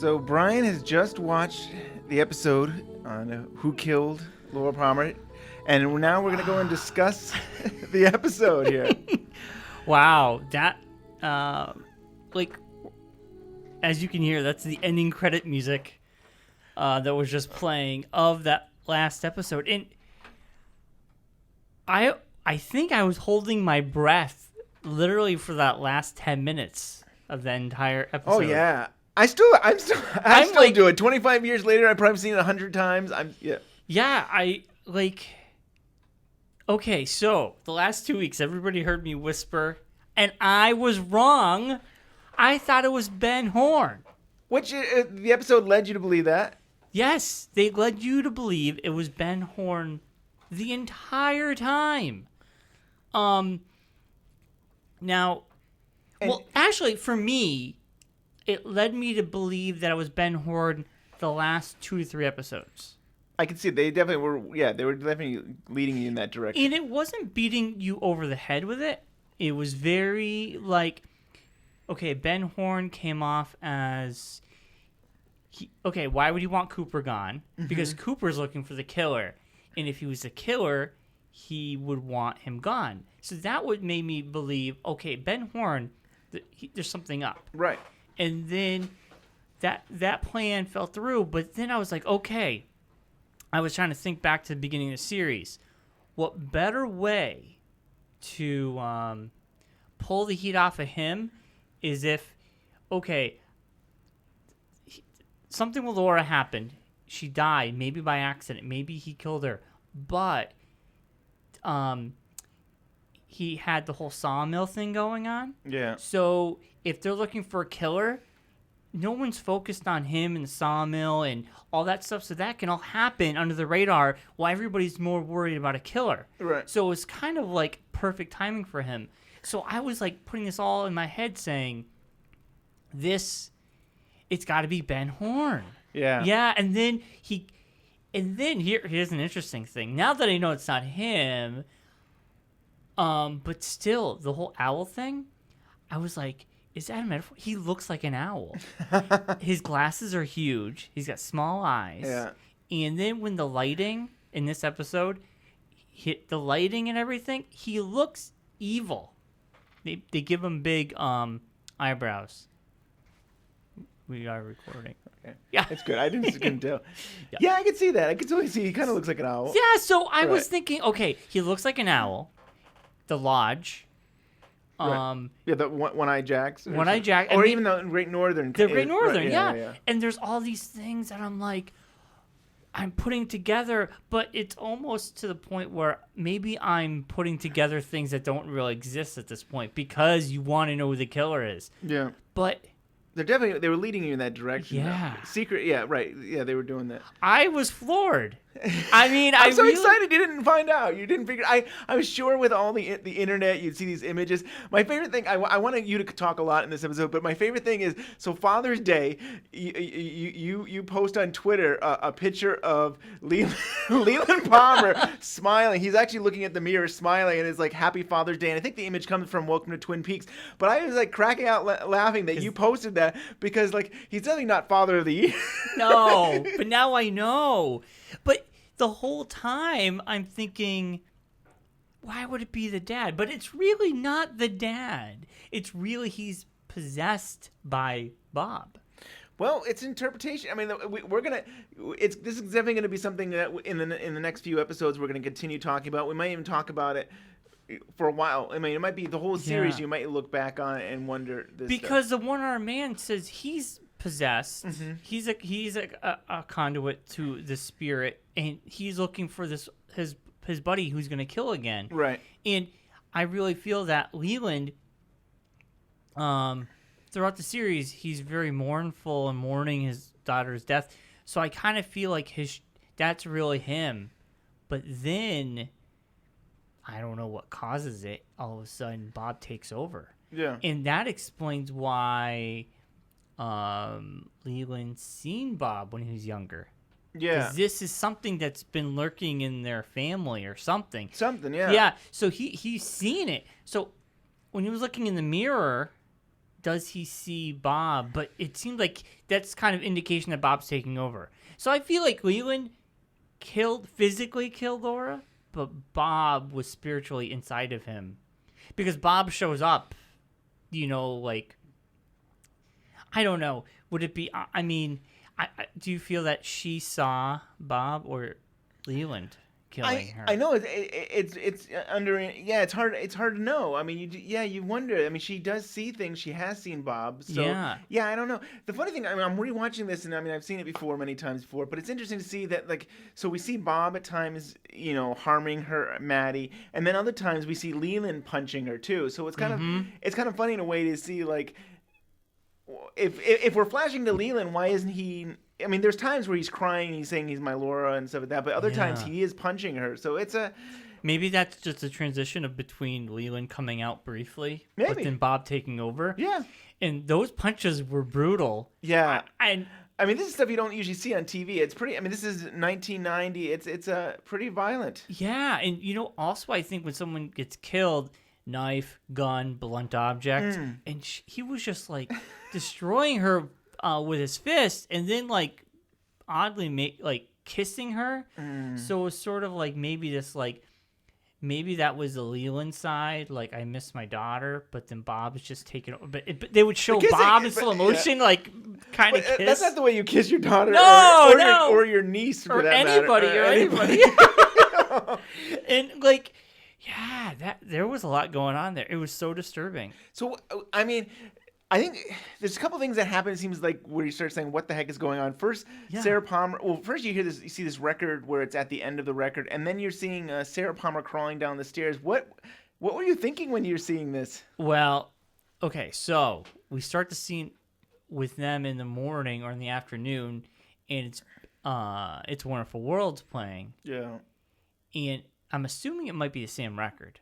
So Bryon has just watched the episode on who killed Laura Palmer, and now we're going to go and discuss the episode here. Wow, that, as you can hear, that's the ending credit music that was just playing of that last episode. And I think I was holding my breath literally for that last 10 minutes of the entire episode. Oh yeah, I still do it. 25 years later, I've probably seen it 100 times. Okay, so the last 2 weeks, everybody heard me whisper, and I was wrong. I thought it was Ben Horn. Which the episode led you to believe that? Yes, they led you to believe it was Ben Horn the entire time. Actually, for me, it led me to believe that it was Ben Horn the last 2 to 3 episodes. I can see they definitely were. Yeah, they were definitely leading you in that direction. And it wasn't beating you over the head with it. It was very okay, Ben Horn came off as why would he want Cooper gone? Mm-hmm. Because Cooper's looking for the killer. And if he was the killer, he would want him gone. So that would make me believe, okay, Ben Horn, there's something up. Right. And then that plan fell through. But then I was like, okay, I was trying to think back to the beginning of the series. What better way to pull the heat off of him is if, something with Laura happened. She died, maybe by accident. Maybe he killed her. But he had the whole sawmill thing going on. Yeah. So if they're looking for a killer, no one's focused on him and the sawmill and all that stuff. So that can all happen under the radar while everybody's more worried about a killer. Right. So it's kind of like perfect timing for him. So I was like putting this all in my head saying, it's got to be Ben Horn. Yeah. Yeah, and then here's an interesting thing. Now that I know it's not him, but still the whole owl thing, I was like, is that a metaphor? He looks like an owl. His glasses are huge. He's got small eyes. Yeah. And then when the lighting in this episode hit the lighting and everything, he looks evil. They give him big eyebrows. We are recording. Okay. Yeah. It's good. I couldn't tell. Yeah, I can see that. I can totally see he kind of looks like an owl. Yeah, so I was thinking, okay, he looks like an owl. The Lodge. Right. Yeah, the One-Eye Jacks. One-Eye Jack. Or even the Great Northern. The Great Northern, yeah. And there's all these things that I'm like, I'm putting together, but it's almost to the point where maybe I'm putting together things that don't really exist at this point because you want to know who the killer is. Yeah. But they were leading you in that direction. Yeah. Though. Secret, yeah, right. Yeah, they were doing that. I was floored. I mean, I'm so excited you didn't find out. You didn't figure. I was sure with all the internet, you'd see these images. My favorite thing, I wanted you to talk a lot in this episode, but my favorite thing is, so Father's Day, you post on Twitter a picture of Leland Palmer smiling. He's actually looking at the mirror, smiling, and it's like Happy Father's Day. And I think the image comes from Welcome to Twin Peaks. But I was like cracking out laughing that you posted that because like he's definitely not Father of the Year. No, but now I know. But the whole time I'm thinking, why would it be the dad? But it's really not the dad. It's really he's possessed by Bob. Well, it's interpretation. I mean, this is definitely gonna be something that in the next few episodes we're gonna continue talking about. We might even talk about it for a while. I mean, it might be the whole series. Yeah. You might look back on it and wonder this because the one-armed man says he's possessed. Mm-hmm. He's a conduit to the spirit, and he's looking for his buddy who's going to kill again. Right. And I really feel that Leland, throughout the series, he's very mournful and mourning his daughter's death. So I kind of feel like that's really him. But then I don't know what causes it. All of a sudden, Bob takes over. Yeah. And that explains why Leland seen Bob when he was younger. Yeah. Because this is something that's been lurking in their family or something. Something, yeah. Yeah, so he's seen it. So when he was looking in the mirror, does he see Bob? But it seems like that's kind of indication that Bob's taking over. So I feel like Leland physically killed Laura, but Bob was spiritually inside of him. Because Bob shows up, like, I don't know. Would it be, I mean, do you feel that she saw Bob or Leland killing her? I know it's under, it's hard to know. I mean, you wonder. I mean, she does see things. She has seen Bob. So yeah, I don't know. The funny thing, I mean, I'm rewatching this, and I mean, I've seen it before many times before, but it's interesting to see that, like, so we see Bob at times, harming Maddie, and then other times we see Leland punching her too. So it's kind of funny in a way to see, like, if we're flashing to Leland, why isn't he? I mean, there's times where he's crying, he's saying he's my Laura and stuff like that, but other times he is punching her. So it's maybe that's just a transition between Leland coming out briefly, maybe, but then Bob taking over. Yeah, and those punches were brutal. Yeah, I mean, this is stuff you don't usually see on TV. It's pretty. I mean, this is 1990. It's pretty violent. Yeah, and also I think when someone gets killed, knife, gun, blunt object, and he was just like destroying her with his fist, and then like oddly kissing her. So it was sort of like maybe that was the Leland side, like I miss my daughter, but then Bob's just taking over. But they would show Bob in slow motion, like kind of kiss. That's not the way you kiss your daughter, or your niece, or anybody, or anybody. And like, yeah, there was a lot going on there. It was so disturbing. So I mean, I think there's a couple things that happen. It seems like where you start saying, "What the heck is going on?" First, Sarah Palmer. Well, first you see this record where it's at the end of the record, and then you're seeing Sarah Palmer crawling down the stairs. What were you thinking when you're seeing this? Well, okay, so we start the scene with them in the morning or in the afternoon, and it's Wonderful World's playing. Yeah, and I'm assuming it might be the same record,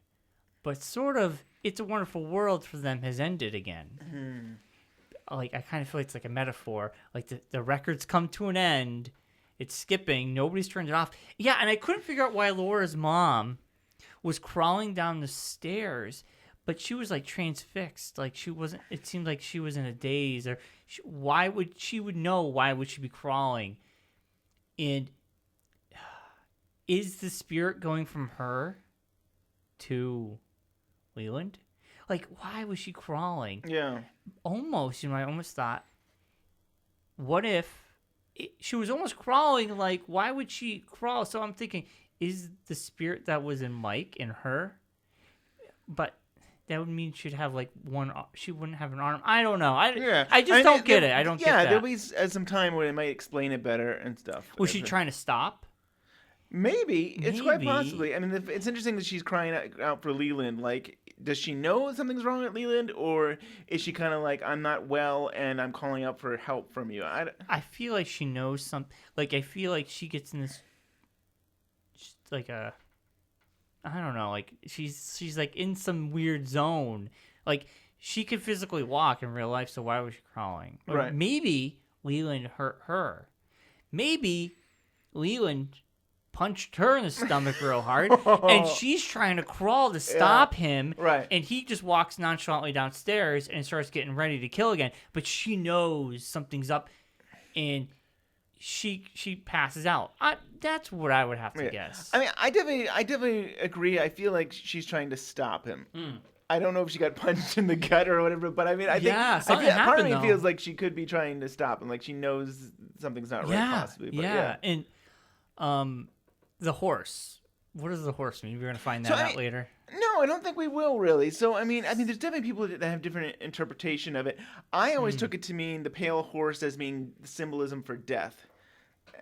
but sort of. It's a Wonderful World for them has ended again. Like, I kind of feel like it's like a metaphor. Like, the record's come to an end. It's skipping. Nobody's turned it off. Yeah, and I couldn't figure out why Laura's mom was crawling down the stairs, but she was, like, transfixed. Like, she wasn't... It seemed like she was in a daze. Or why would she be crawling? And is the spirit going from her to... Leland? Like, why was she crawling? Yeah. Almost, I almost thought, what if she was almost crawling? Like, why would she crawl? So I'm thinking, is the spirit that was in Mike in her? But that would mean she'd have like she wouldn't have an arm. I don't know. I don't get it. I don't get that. Yeah, there'll be some time where they might explain it better and stuff. Was she trying to stop? Maybe. It's quite possibly. I mean, it's interesting that she's crying out for Leland. Like, does she know something's wrong with Leland, or is she kind of like, I'm not well and I'm calling out for help from you? I feel like she knows something. Like, I feel like she gets in this, like I don't know. Like she's like in some weird zone. Like she could physically walk in real life, so why was she crawling? Or right. Maybe Leland hurt her. Maybe Leland punched her in the stomach real hard, and she's trying to crawl to stop him. Right. And he just walks nonchalantly downstairs and starts getting ready to kill again. But she knows something's up, and she passes out. That's what I would have to guess. I mean, I definitely agree. I feel like she's trying to stop him. I don't know if she got punched in the gut or whatever, but I mean, I think part of me feels like she could be trying to stop him. Like she knows something's not right, possibly. But and the horse. What does the horse mean? We're going to find that out later. No, I don't think we will really. So, I mean, there's definitely people that have different interpretation of it. I always took it to mean the pale horse as being the symbolism for death.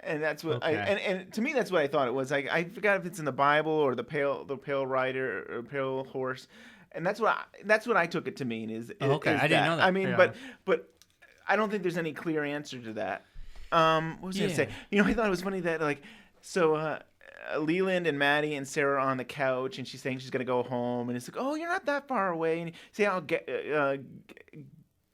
And that's what and to me that's what I thought it was. I forgot if it's in the Bible or the pale rider or pale horse. And that's what I took it to mean is I didn't know that. I mean, but I don't think there's any clear answer to that. What was I going to say? I thought it was funny that Leland and Maddie and Sarah are on the couch, and she's saying she's gonna go home, and it's like, oh, you're not that far away, and you say, oh,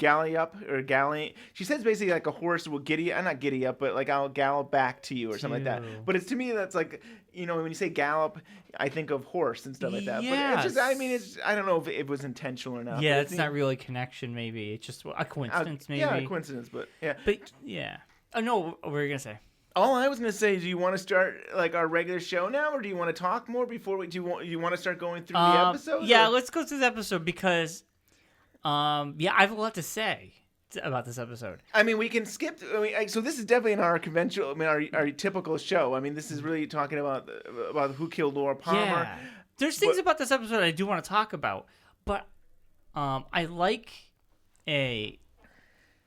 galley up or galley. She says basically like a horse will not giddy up, but like I'll gallop back to you or something like that. But it's to me that's like, you know, when you say gallop, I think of horse and stuff like that. Yes. But it's just, I mean, I don't know if it was intentional or not. Yeah, it's not really a connection. Maybe it's just a coincidence. Maybe. Yeah, a coincidence. But yeah. But yeah. Oh no, what were you gonna say? All I was gonna say is, do you want to start like our regular show now, or do you want to talk more before we? Do you want to start going through the episode? Yeah, let's go through the episode because, I have a lot to say about this episode. I mean, we can skip. So this is definitely in our conventional. I mean, our typical show. I mean, this is really talking about who killed Laura Palmer. Yeah, there's things about this episode I do want to talk about, but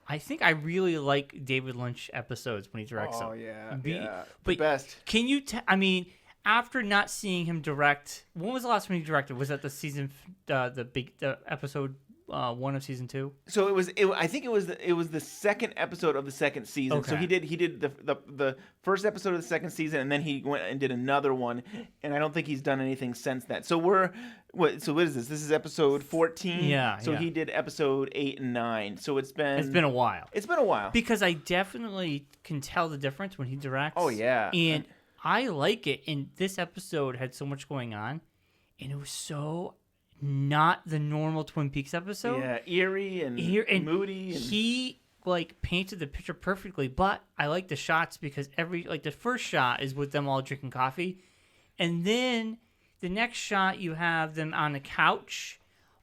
I think I really like David Lynch episodes when he directs them. Oh yeah, but the best. Can you? I mean, after not seeing him direct, when was the last one he directed? Was that the season, the episode 1 of season 2? So I think it was the second episode of the second season. Okay. So he did the first episode of the second season, and then he went and did another one. And I don't think he's done anything since that. So what is this? This is episode 14. Yeah. So he did episode 8 and 9. So it's been a while. It's been a while. Because I definitely can tell the difference when he directs. Oh yeah. And I like it. And this episode had so much going on, and it was so not the normal Twin Peaks episode. Yeah, eerie and moody. And he like painted the picture perfectly. But I like the shots because the first shot is with them all drinking coffee, and then the next shot you have them on a couch,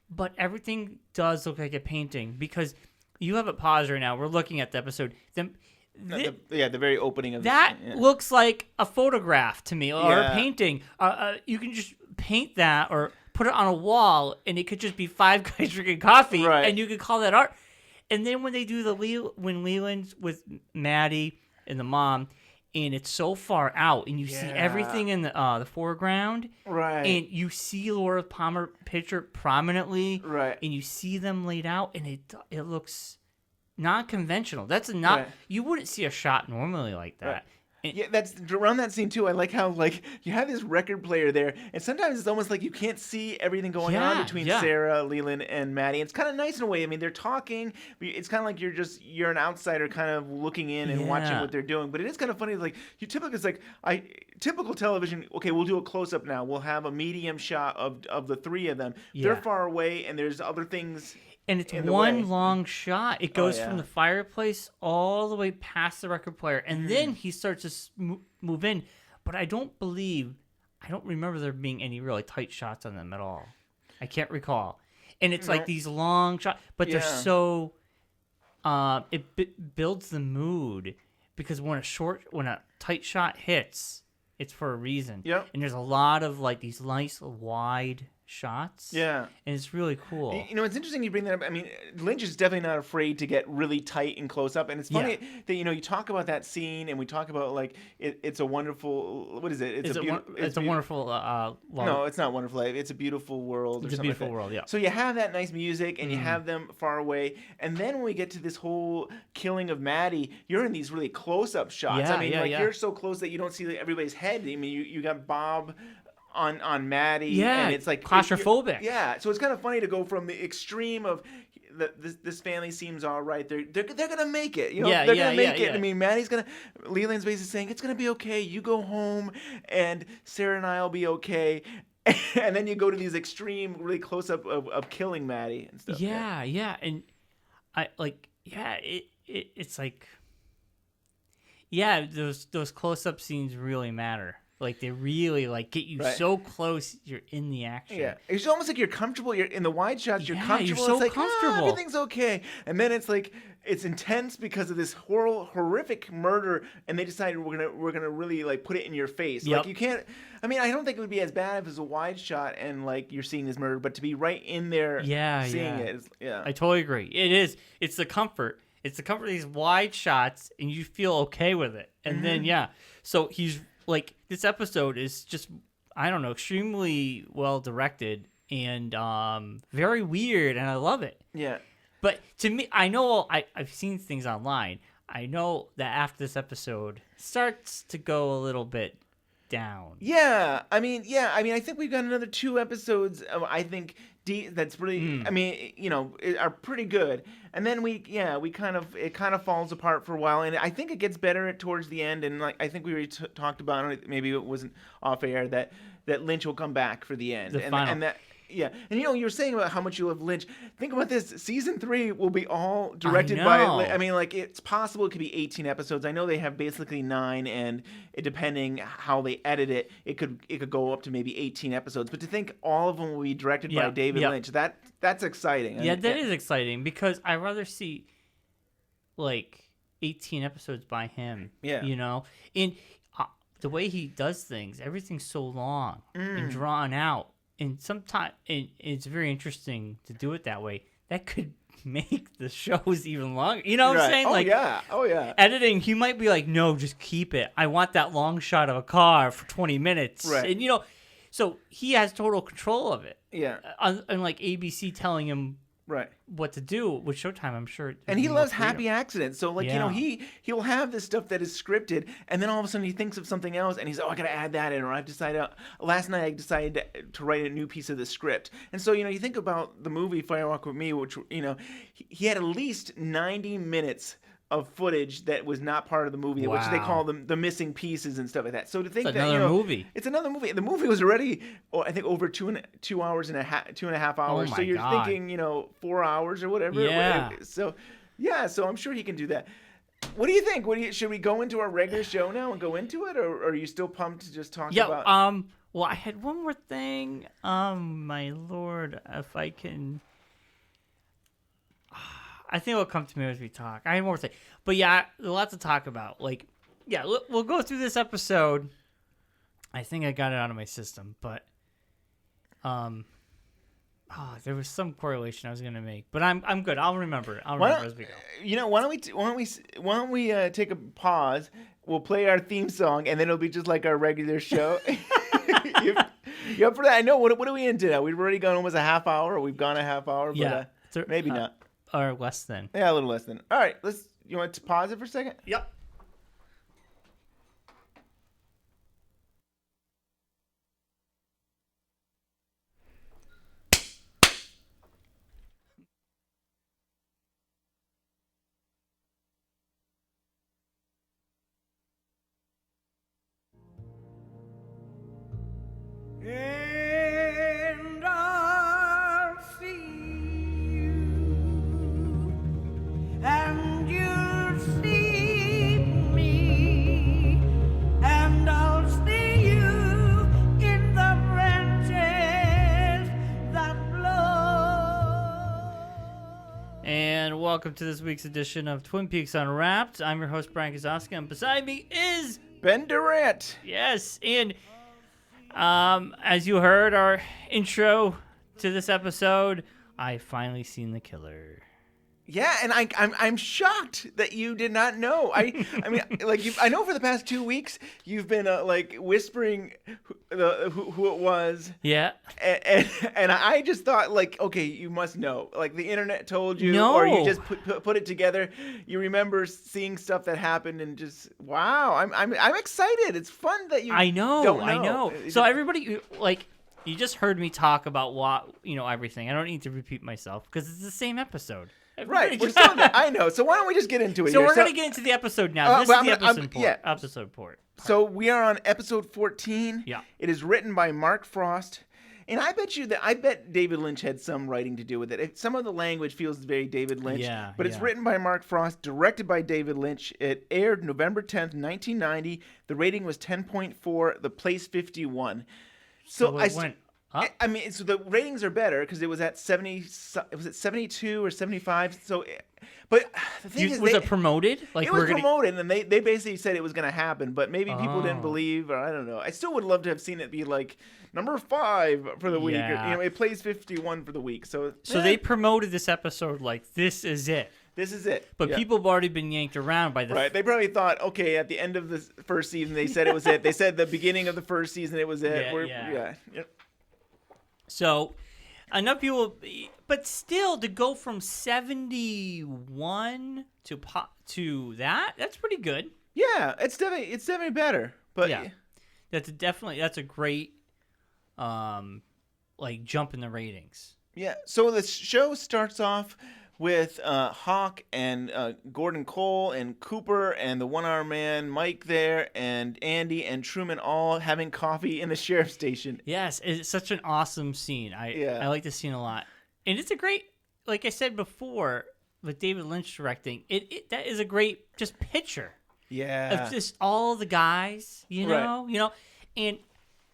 but everything does look like a painting because you have it paused right now. We're looking at the episode. The very opening of that looks like a photograph to me or a painting. You can just paint that or put it on a wall, and it could just be 5 guys drinking coffee, and you could call that art. And then when they do when Leland's with Maddie and the mom, and it's so far out, and you see everything in the foreground, right? And you see Laura Palmer picture prominently, right? And you see them laid out, and it looks non-conventional. That's not you wouldn't see a shot normally like that. Right. Yeah, that's around that scene too. I like how like you have this record player there, and sometimes it's almost like you can't see everything going on between Sarah, Leland, and Maddie. It's kind of nice in a way. I mean, they're talking. It's kind of like you're an outsider, kind of looking in and watching what they're doing. But it is kind of funny. Like typical television. Okay, we'll do a close up now. We'll have a medium shot of the three of them. Yeah. They're far away, and there's other things. And it's one long shot. It goes from the fireplace all the way past the record player. And then he starts to move in. But I don't remember there being any really tight shots on them at all. I can't recall. And it's like these long shots. But they're so... it builds the mood. Because when a tight shot hits, it's for a reason. Yep. And there's a lot of like these nice wide shots. Yeah. And it's really cool. You know, it's interesting you bring that up. I mean, Lynch is definitely not afraid to get really tight and close up. And it's funny that, you know, you talk about that scene and we talk about, like, it's a wonderful, what is it? It's a wonderful, no, it's not wonderful. It's a beautiful world. It's a beautiful world, yeah. So you have that nice music and you have them far away. And then when we get to this whole killing of Maddie, you're in these really close-up shots. Yeah, I mean, you're so close that you don't see everybody's head. I mean, you got Bob on Maddie, and it's like claustrophobic. So it's kind of funny to go from the extreme of this family seems all right. They're gonna make it. You know, they're gonna make it. I mean, Leland's basically saying it's gonna be okay. You go home, and Sarah and I'll be okay. And then you go to these extreme, really close up of killing Maddie and stuff. Yeah, and I like it's like those close up scenes really matter. Like, they really, like, get you so close, you're in the action. Yeah. It's almost like you're comfortable. You're in the wide shots, you're comfortable. You're so it's like, comfortable. Everything's okay. And then it's like, it's intense because of this horrific murder, and they decided we're gonna really, like, put it in your face. Yep. Like, you can't, I mean, I don't think it would be as bad if it was a wide shot and, like, you're seeing this murder, but to be right in there seeing it is, I totally agree. It is. It's the comfort. It's the comfort of these wide shots, and you feel okay with it. And then, so he's... Like, this episode is just, I don't know, extremely well directed and very weird, and I love it. Yeah. But to me, I know I've seen things online. I know that after this episode starts to go a little bit down. I mean, I think we've got another 2 episodes of, I think, that's really, I mean, are pretty good. And then it kind of falls apart for a while, and I think it gets better towards the end. And like I think we already talked about it, maybe it wasn't off air that Lynch will come back for the end, The final. and that. Yeah, and you were saying about how much you love Lynch. Think about this: season 3 will be all directed by. I mean, like it's possible it could be 18 episodes. I know they have basically 9, and depending how they edit it, it could go up to maybe 18 episodes. But to think all of them will be directed by David Lynch, that's exciting. Yeah, that is exciting because I'd rather see like 18 episodes by him. Yeah, and the way he does things, everything's so long and drawn out. And sometimes it's very interesting to do it that way. That could make the shows even longer. You know what I'm saying? Oh yeah. Editing, he might be like, no, just keep it. I want that long shot of a car for 20 minutes. Right. And so he has total control of it. Yeah. Unlike ABC telling him what to do with Showtime, I'm sure. And he loves happy accidents. So he'll have this stuff that is scripted, and then all of a sudden he thinks of something else, and he's I gotta add that in, or last night I decided to write a new piece of the script. And so you think about the movie Firewalk with Me, which he had at least 90 minutes of footage that was not part of the movie, which they call them the missing pieces and stuff like that. So to think it's another movie. It's another movie. The movie was already, I think, over 2 hours and a half, 2.5 hours. Oh so you're God. thinking, 4 hours or whatever. Yeah. So I'm sure he can do that. What do you think? Should we go into our regular show now and go into it, or are you still pumped to just talk about? Well, I had one more thing. My Lord, if I can. I think it'll come to me as we talk. I have more to say. But yeah, a lot to talk about. Like, yeah, we'll go through this episode. I think I got it out of my system, but there was some correlation I was gonna make, but I'm good. I'll remember it. I'll remember as we go. Why don't we take a pause? We'll play our theme song, and then it'll be just like our regular show. You up for that? I know. What are we into now? We've already gone almost a half hour. Or we've gone a half hour, but maybe not. Or less than. Yeah, a little less than. All right, you want to pause it for a second? Yep. And I'll see you, and you'll see me, and I'll see you in the branches that blow. And welcome to this week's edition of Twin Peaks Unwrapped. I'm your host, Brian Kozowski, and beside me is Ben Durant. Yes, and as you heard our intro to this episode, I finally seen the killer. Yeah, and I'm shocked that you did not know. I mean, like I know for the past 2 weeks you've been like whispering who it was. Yeah. And I just thought like, okay, you must know. Like the internet told you, No. or you just put it together. You remember seeing stuff that happened, and just wow, I'm excited. It's fun that you. I know. Don't know. I know. So everybody, like, you just heard me talk about everything. I don't need to repeat myself because it's the same episode. Right, we're still there. I know. So why don't we just get into it? So here? we're gonna get into the episode now. This is the episode report. So we are on episode 14. Yeah. It is written by Mark Frost, and I bet David Lynch had some writing to do with it. Some of the language feels very David Lynch. Yeah. But it's written by Mark Frost, directed by David Lynch. It aired November 10th, 1990. The rating was 10.4. The place 51. So it went. Huh? I mean, so the ratings are better because it was at 70. Was it 72 or 75? So, but the thing is, was it promoted? Like it was promoted, and they basically said it was going to happen, but maybe people didn't believe, or I don't know. I still would love to have seen it be like number 5 for the week. Yeah. Or, it plays 51 for the week. So they promoted this episode like this is it. This is it. But people have already been yanked around by the... Right. They probably thought, okay, at the end of the first season, they said it was it. They said the beginning of the first season, it was it. Yeah. So, enough people... But still, to go from 71 to that's pretty good. Yeah, it's definitely better. But yeah. That's a great, jump in the ratings. Yeah. So the show starts off with Hawk and Gordon Cole and Cooper and the one-armed man Mike there and Andy and Truman all having coffee in the sheriff's station. Yes, it's such an awesome scene. I like this scene a lot, and it's a great, like I said before, with David Lynch directing. That is a great just picture. Yeah. Of just all the guys, and.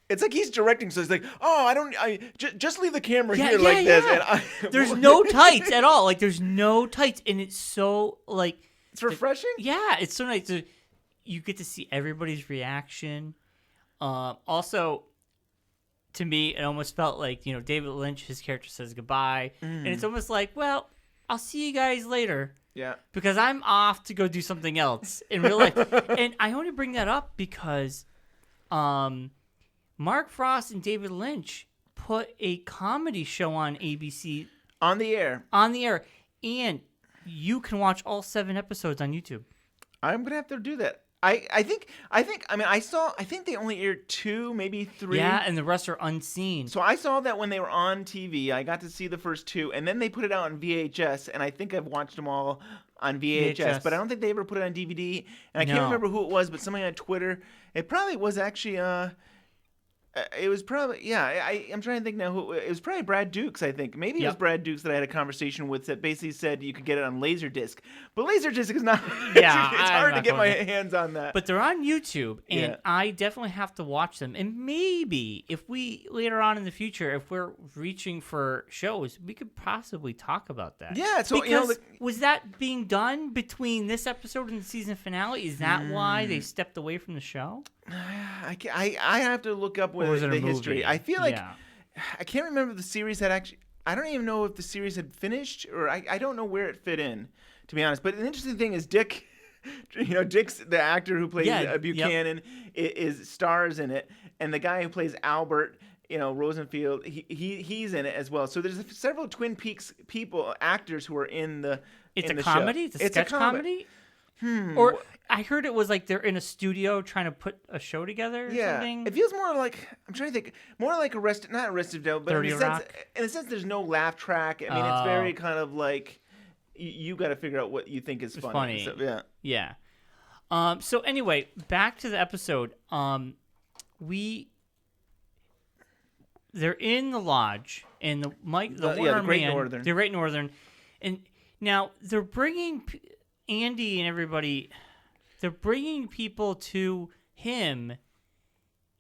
It's like he's directing, so he's like, "Oh, just leave the camera here like this." Yeah. And there's no tights at all. Like, there's no tights, and it's so like it's refreshing. It's so nice. You get to see everybody's reaction. Also, to me, it almost felt like David Lynch, his character says goodbye, and it's almost like, well, I'll see you guys later. Yeah. Because I'm off to go do something else in real life, and I only bring that up because, Mark Frost and David Lynch put a comedy show on ABC on the air, and you can watch all 7 episodes on YouTube. I'm gonna have to do that. I think they only aired 2, maybe 3. Yeah, and the rest are unseen. So I saw that when they were on TV. I got to see the first 2, and then they put it out on VHS, and I think I've watched them all on VHS. But I don't think they ever put it on DVD. And I can't remember who it was, but somebody on Twitter. It probably was actually it was probably I'm trying to think now who it was. Probably Brad Dukes, I think. Maybe it was Brad Dukes that I had a conversation with that basically said you could get it on Laserdisc, but Laserdisc is not. It's hard to get my hands on that. But they're on YouTube, and I definitely have to watch them. And maybe if we later on in the future, if we're reaching for shows, we could possibly talk about that. Yeah. So because was that being done between this episode and the season finale? Is that why they stepped away from the show? I have to look up the history. I feel like I can't remember if the series had actually. I don't even know if the series had finished, or I don't know where it fit in, to be honest. But the interesting thing is Dick, Dick's the actor who plays Buchanan is stars in it, and the guy who plays Albert, Rosenfield, he's in it as well. So there's several Twin Peaks actors who are in the. It's in a the comedy. Show. It's a sketch comedy. Or I heard it was like they're in a studio trying to put a show together or something. It feels more like, I'm trying to think, more like not Arrested Development, but in a sense there's no laugh track. I mean, it's very kind of like you got to figure out what you think is funny. So, yeah. So anyway, back to the episode. They're in the lodge, and the Great Northern. The Great Northern, and now they're bringing Andy and everybody. They're bringing people to him,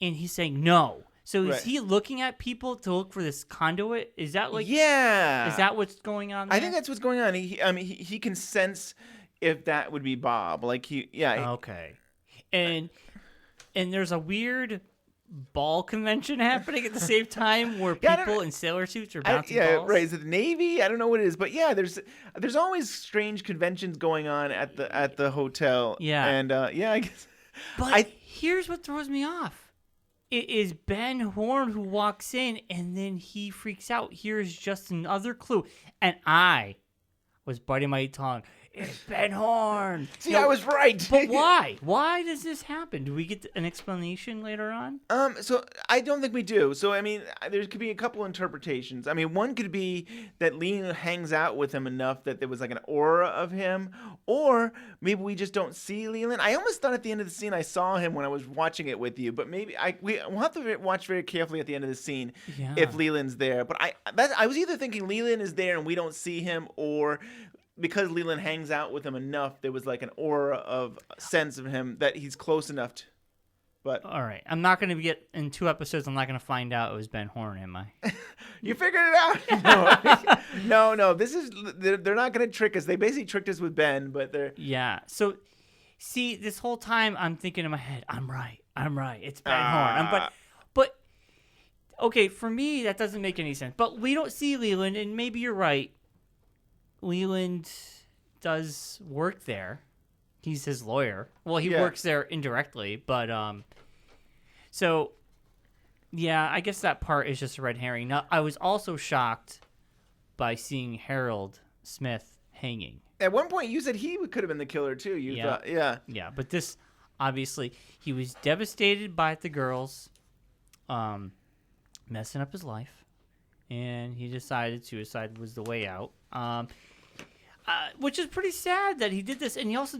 and he's saying no. So is he looking at people to look for this conduit? Is that like? Yeah. Is that what's going on there? I think that's what's going on. He can sense if that would be Bob. Like Okay. And there's a weird ball convention happening at the same time where people in sailor suits are bouncing balls. Right. Is it the Navy? I don't know what it is, but there's always strange conventions going on at the hotel. Yeah. And I guess. But here's what throws me off. It is Ben Horn who walks in, and then he freaks out. Here's just another clue, and I was biting my tongue. It's Ben Horn. See, I was right. But why? Why does this happen? Do we get an explanation later on? So I don't think we do. So, I mean, there could be a couple interpretations. I mean, one could be that Leland hangs out with him enough that there was like an aura of him. Or maybe we just don't see Leland. I almost thought at the end of the scene I saw him when I was watching it with you. But maybe we'll have to watch very carefully at the end of the scene if Leland's there. But I was either thinking Leland is there and we don't see him, or because Leland hangs out with him enough, there was like an aura of sense of him that he's close enough to. But all right, I'm not going to get in 2 episodes. I'm not going to find out it was Ben Horn, am I? You figured it out. No. They're not going to trick us. They basically tricked us with Ben, but they're So, see, this whole time I'm thinking in my head, I'm right. It's Ben Horn. But okay, for me that doesn't make any sense. But we don't see Leland, and maybe you're right. Leland does work there. He's his lawyer. Well, he works there indirectly, but so yeah, I guess that part is just a red herring. Now, I was also shocked by seeing Harold Smith hanging. At one point, you said he could have been the killer too. You thought, yeah. But this, obviously, he was devastated by the girls, messing up his life, and he decided suicide was the way out. Which is pretty sad that he did this, and he also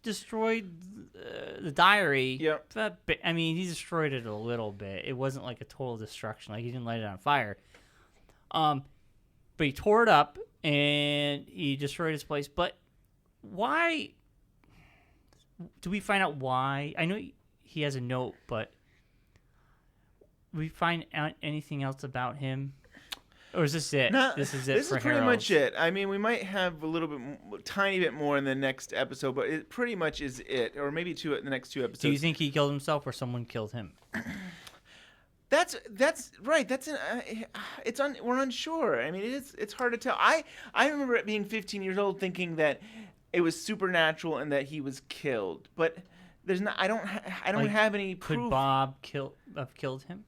destroyed the diary. Yep. I mean, he destroyed it a little bit. It wasn't like a total destruction. Like, he didn't light it on fire. But he tore it up, and he destroyed his place. But why? Do we find out why? I know he has a note, but do we find out anything else about him? Or is this it? This is it. This for is pretty Harold? much it. I mean, we might have a little bit, tiny bit more in the next episode, but it pretty much is it, or maybe the next 2 episodes. Do you think he killed himself or someone killed him? That's right. We're unsure. I mean, it's hard to tell. I remember it being 15 years old, thinking that it was supernatural and that he was killed, but there's not. I don't have any proof. Could Bob have killed him?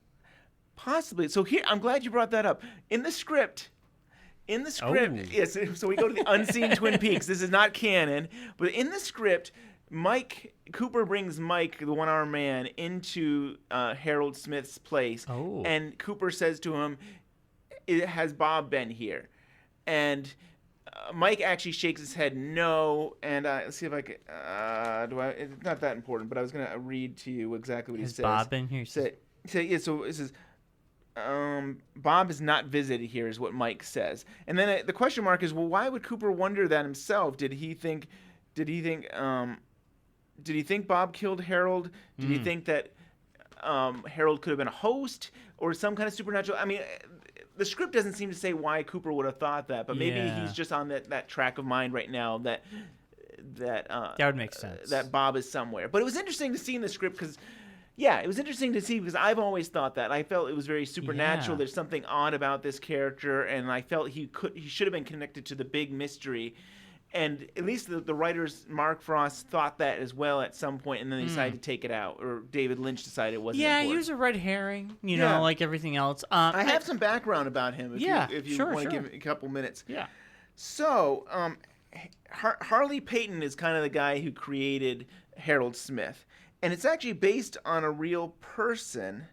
Possibly. So here, I'm glad you brought that up. In the script, Oh. yes. So we go to the unseen Twin Peaks. This is not canon, but in the script, Cooper brings Mike, the one-armed man, into Harold Smith's place, Oh. and Cooper says to him, "Has Bob been here?" And Mike actually shakes his head no. And let's see if I can. It's not that important, but I was gonna read to you exactly what he says. Has Bob been here? So it says, Bob is not visited here, is what Mike says. And then the question mark is, well, why would Cooper wonder that himself? Did he think Bob killed Harold? Did he think that Harold could have been a host or some kind of supernatural? I mean, the script doesn't seem to say why Cooper would have thought that, but maybe he's just on that track of mind right now that would make sense. That Bob is somewhere. But it was interesting to see in the script because. Yeah, it was interesting to see because I've always thought that. I felt it was very supernatural. Yeah. There's something odd about this character, and I felt he should have been connected to the big mystery. And at least the writers, Mark Frost, thought that as well at some point, and then they decided to take it out. Or David Lynch decided it wasn't important. he was a red herring, you know, like everything else. I have some background about him if you want to give me a couple minutes. Yeah. So, Harley Peyton is kind of the guy who created Harold Smith. And it's actually based on a real person.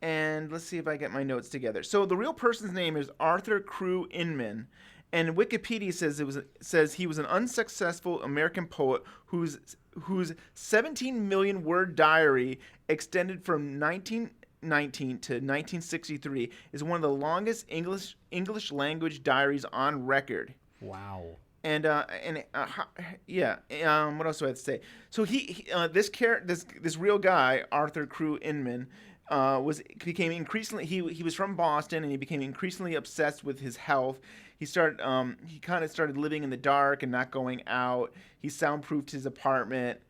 And let's see if I get my notes together. So the real person's name is Arthur Crew Inman. And Wikipedia says he was an unsuccessful American poet whose 17 million word diary extended from 1919 to 1963 is one of the longest English language diaries on record. Wow. And what else do I have to say? So this real guy, Arthur Crew Inman, became increasingly he was from Boston, and he became increasingly obsessed with his health. He kind of started living in the dark and not going out. He soundproofed his apartment.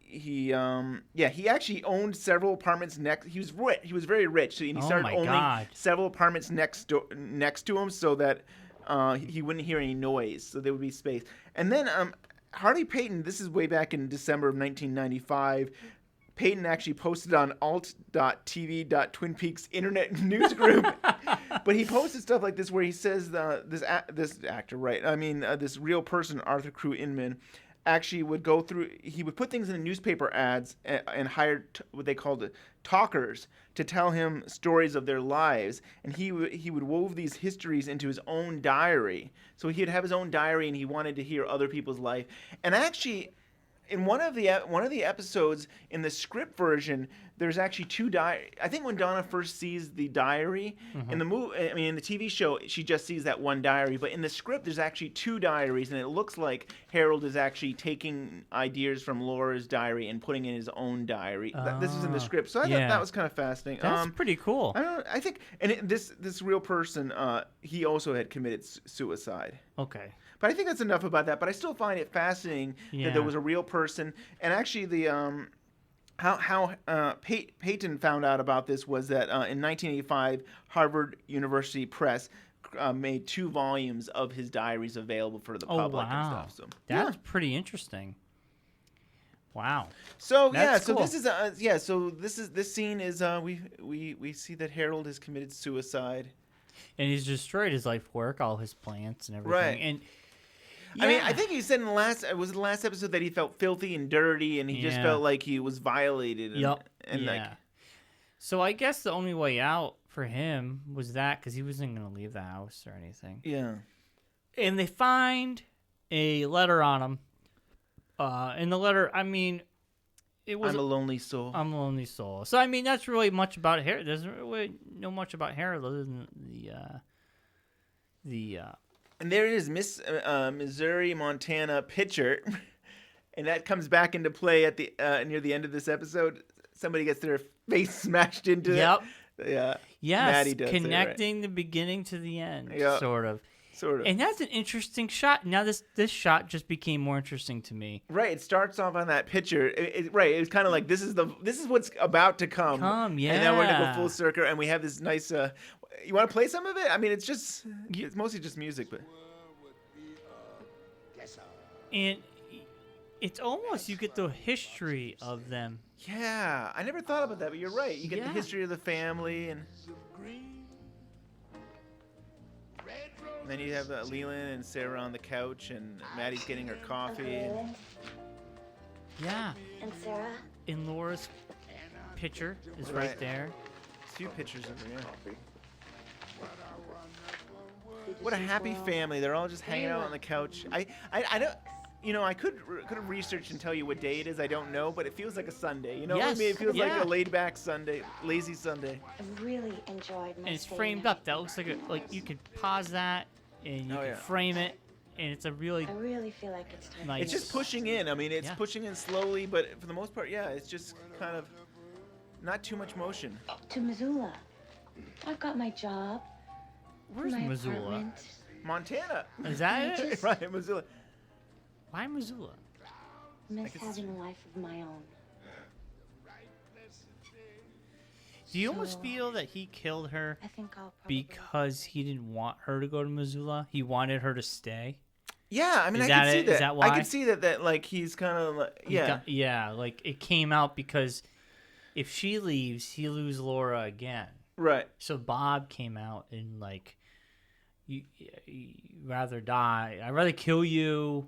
He actually owned several apartments next. He was rich. He was very rich, and he started owning several apartments next to him, so that he wouldn't hear any noise, so there would be space. And then Harley Peyton, this is way back in December of 1995. Peyton actually posted on alt.tv.Twin Peaks internet news group, but he posted stuff like this where he says this real person, Arthur Crew Inman, actually would go through. He would put things in the newspaper ads and hire what they called talkers to tell him stories of their lives, and he would wove these histories into his own diary. So he'd have his own diary, and he wanted to hear other people's life. And actually, in one of the episodes in the script version, there's actually two diary. I think when Donna first sees the diary in the in the TV show, she just sees that one diary. But in the script, there's actually two diaries, and it looks like Harold is actually taking ideas from Laura's diary and putting in his own diary. This is in the script, so I thought that was kind of fascinating. That's pretty cool. I think, and this real person, he also had committed suicide. Okay. But I think that's enough about that. But I still find it fascinating that there was a real person. And actually, the how Peyton found out about this was that in 1985, Harvard University Press made 2 volumes of his diaries available for the public and stuff. So that's pretty interesting. Wow. So That's so cool. this is this scene is we see that Harold has committed suicide. And he's destroyed his life work, all his plants and everything. Right. And I mean, I think he said in the last episode that he felt filthy and dirty, and he just felt like he was violated. So I guess the only way out for him was that because he wasn't going to leave the house or anything. Yeah. And they find a letter on him. In the letter, I mean, it was I'm a lonely soul. I'm a lonely soul. So I mean, that's really much about Harry. There's really no much about Harry other than the. And there it is, Miss Missouri Montana pitcher, and that comes back into play at the near the end of this episode. Somebody gets their face smashed into Yep. it. Yeah. Yes, Maddie does connecting the beginning to the end, Yeah. sort of. And that's an interesting shot. Now this shot just became more interesting to me. Right, it starts off on that picture. Right, it's kind of like this is what's about to come. Yeah. And then we're gonna go full circle, and we have this nice. You want to play some of it? I mean, it's mostly just music, but. And it's almost you get the history of them. Yeah, I never thought about that, but you're right. You get the history of the family, and then you have Leland and Sarah on the couch, and Maddie's getting her coffee. And... Yeah. And Sarah? And Laura's picture is right there. A few pictures of her, yeah. What a happy family. They're all just hanging out on the couch. I don't... You know, I could have researched and tell you what day it is. I don't know, but it feels like a Sunday. You know what I mean? It feels like a laid-back Sunday, lazy Sunday. I really enjoyed my And it's stay framed night. up. That looks like you could pause that and you can frame it, and it's a really. I really feel like it's time. Nice. It's just pushing in. I mean, it's pushing in slowly, but for the most part, yeah, it's just kind of not too much motion. To Missoula. I've got my job. Where's my Missoula? apartment. Montana. Is that it? Right, Missoula. Why Missoula? Miss having a life of my own. Do you almost feel that he killed her I think I'll probably... because he didn't want her to go to Missoula? He wanted her to stay? Yeah, I mean, Is I that can see it? that. Is that why? I can see that like he's kind of like, yeah. Like it came out because if she leaves, he lose Laura again. Right. So Bob came out and like, you rather die. I'd rather kill you.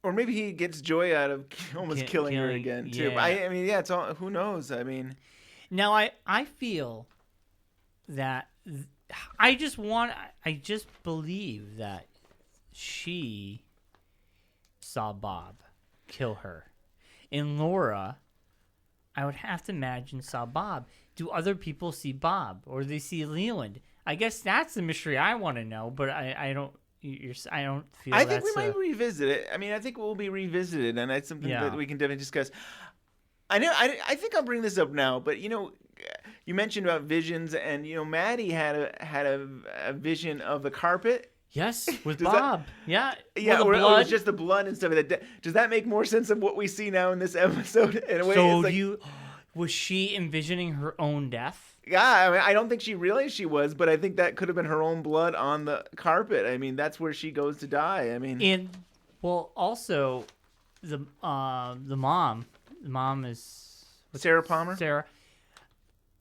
Or maybe he gets joy out of almost killing her again too. Yeah. But I mean, yeah, it's all. Who knows? I mean, now I feel that I just believe that she saw Bob kill her, and Laura, I would have to imagine, saw Bob. Do other people see Bob, or do they see Leland? I guess that's the mystery I want to know, but I don't. I don't feel. I think we might revisit it. I mean, I think we'll be revisited, and that's something that we can definitely discuss. I know. I think I'll bring this up now, but you know, you mentioned about visions, and you know, Maddie had a vision of the carpet. Yes, with Bob. Yeah, or it was just the blood and stuff. Does that make more sense of what we see now in this episode? In a way, so it's like, was she envisioning her own death? Yeah, I mean, I don't think she realized she was, but I think that could have been her own blood on the carpet. I mean, that's where she goes to die. I mean, and well, also the mom is Sarah Palmer. Sarah.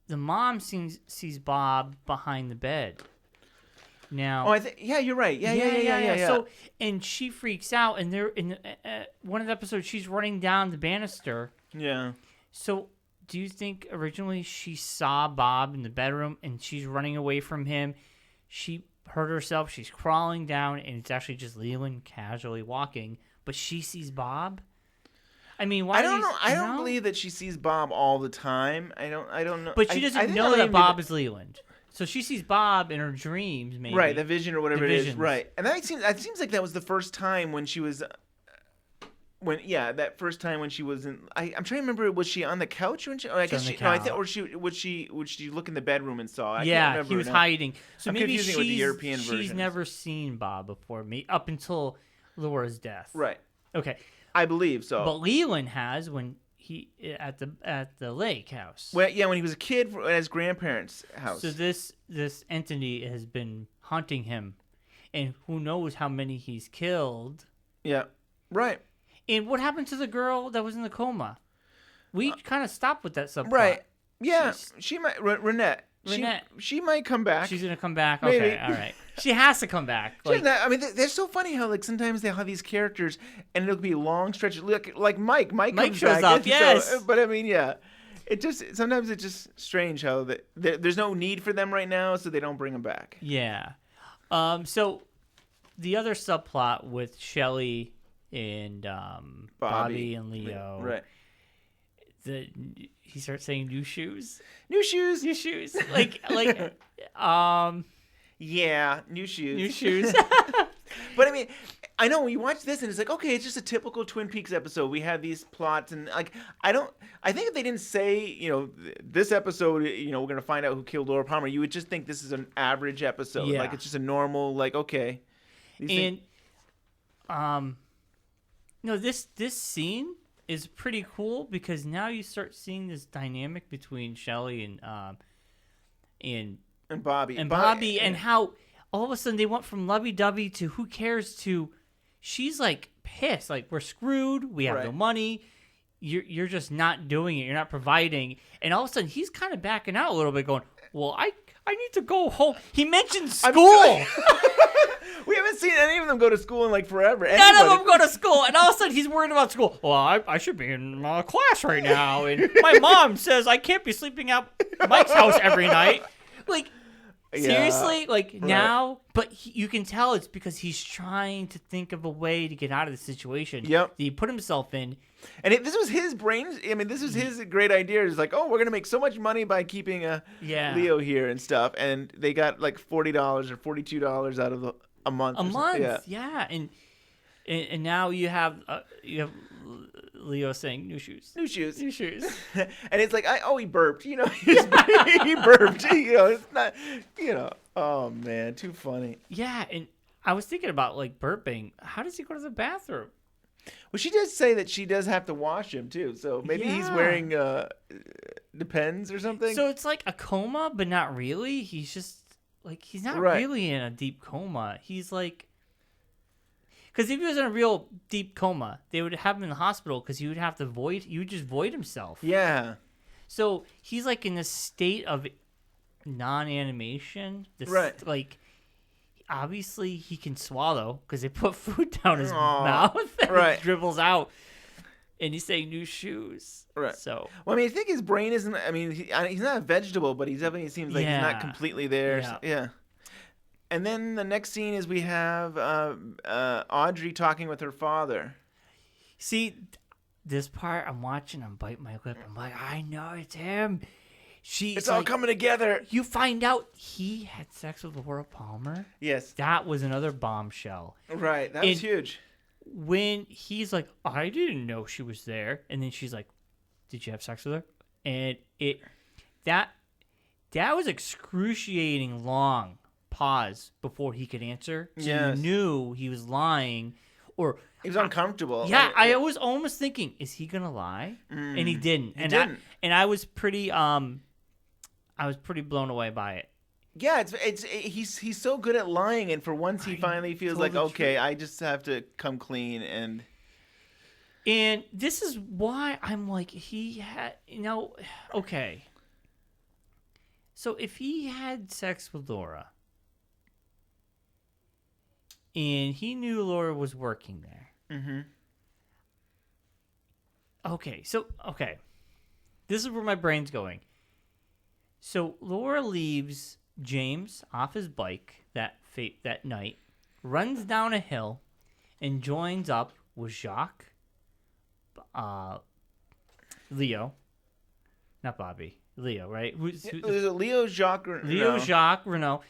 The mom sees Bob behind the bed. Now, yeah, you're right. Yeah. So, and she freaks out, and they're in one of the episodes. She's running down the banister. Yeah. So, do you think originally she saw Bob in the bedroom and she's running away from him? She hurt herself. She's crawling down, and it's actually just Leland casually walking. But she sees Bob. I mean, why? I don't know. I don't believe that she sees Bob all the time. I don't know. But she doesn't know that Bob is Leland. So she sees Bob in her dreams, maybe. Right, the vision or whatever it is. Right, and that seems like that was the first time when she was. That first time when she was in. I'm trying to remember. Was she on the couch when she? Oh, I guess she. No, I think. Or would she look in the bedroom and saw? I can't remember he was hiding. So I'm maybe confusing it with the European she's version. never seen Bob before, up until Laura's death. Right. Okay. I believe so. But Leland has when he at the lake house. Well, yeah, when he was a kid at his grandparents' house. So this entity has been hunting him, and who knows how many he's killed. Yeah. Right. And what happened to the girl that was in the coma? We kind of stopped with that subplot. Right. Yeah. She might. Renette. She might come back. She's gonna come back. Maybe. Okay. All right. She has to come back. I mean, they're so funny how like sometimes they'll have these characters and it'll be long stretches. Like Mike. Mike comes shows back. up. Yes. But I mean, yeah. sometimes it's just strange how there's no need for them right now, so they don't bring them back. Yeah. So the other subplot with Shelley and Bobby and Leo. Right. He starts saying new shoes. New shoes. New shoes. Yeah, new shoes. New shoes. But I mean, I know when you watch this and it's like, okay, it's just a typical Twin Peaks episode. We have these plots and like, I think if they didn't say, this episode, we're going to find out who killed Laura Palmer, you would just think this is an average episode. Yeah. Like it's just a normal, like, okay. This scene is pretty cool because now you start seeing this dynamic between Shelley and Bobby. And how all of a sudden they went from lovey-dovey to who cares to she's like pissed, like we're screwed, we have no money, you're just not doing it, you're not providing, and all of a sudden he's kind of backing out a little bit going, well, I need to go home. He mentioned school. We haven't seen any of them go to school in like forever. None of them go to school, and all of a sudden he's worried about school. Well, I should be in class right now, and my mom says I can't be sleeping at Mike's house every night. Like, seriously? Now? But you can tell it's because he's trying to think of a way to get out of the situation that he put himself in. And this was his brain. I mean, this was his great idea. It's like, oh, we're going to make so much money by keeping Leo here and stuff. And they got like $40 or $42 out of a month. A month, yeah. And now you have Leo saying new shoes. New shoes. New shoes. And it's like, he burped. He burped. It's not, oh, man, too funny. Yeah, and I was thinking about, like, burping. How does he go to the bathroom? Well, she does say that she does have to wash him, too. So maybe he's wearing Depends or something. So it's like a coma, but not really. He's just, like, he's not really in a deep coma. He's like... Because if he was in a real deep coma, they would have him in the hospital because he would have to just void himself. Yeah. So he's like in this state of non-animation. Like, obviously he can swallow because they put food down his mouth and it dribbles out. And he's saying new shoes. Right. So. Well, I mean, I think his brain isn't, I mean, he's not a vegetable, but he definitely seems like he's not completely there. Yeah. So, yeah. And then the next scene is we have Audrey talking with her father. See, this part I'm watching, I'm biting my lip. I'm like, I know it's him. It's all coming together. You find out he had sex with Laura Palmer. Yes. That was another bombshell. Right. That was huge. When he's like, I didn't know she was there. And then she's like, did you have sex with her? And that was excruciating long pause before he could answer. So you knew he was lying, or he was uncomfortable. Yeah, I was almost thinking, is he gonna lie? And he didn't. I was pretty blown away by it. Yeah, he's so good at lying, and for once he finally feels like, okay, I just have to come clean. And this is why I'm like, he had, okay. So if he had sex with Laura, and he knew Laura was working there. Mm-hmm. Okay. This is where my brain's going. So Laura leaves James off his bike that night, runs down a hill, and joins up with Jacques, Leo, not Bobby, Leo, right? Leo, Jacques, Renault,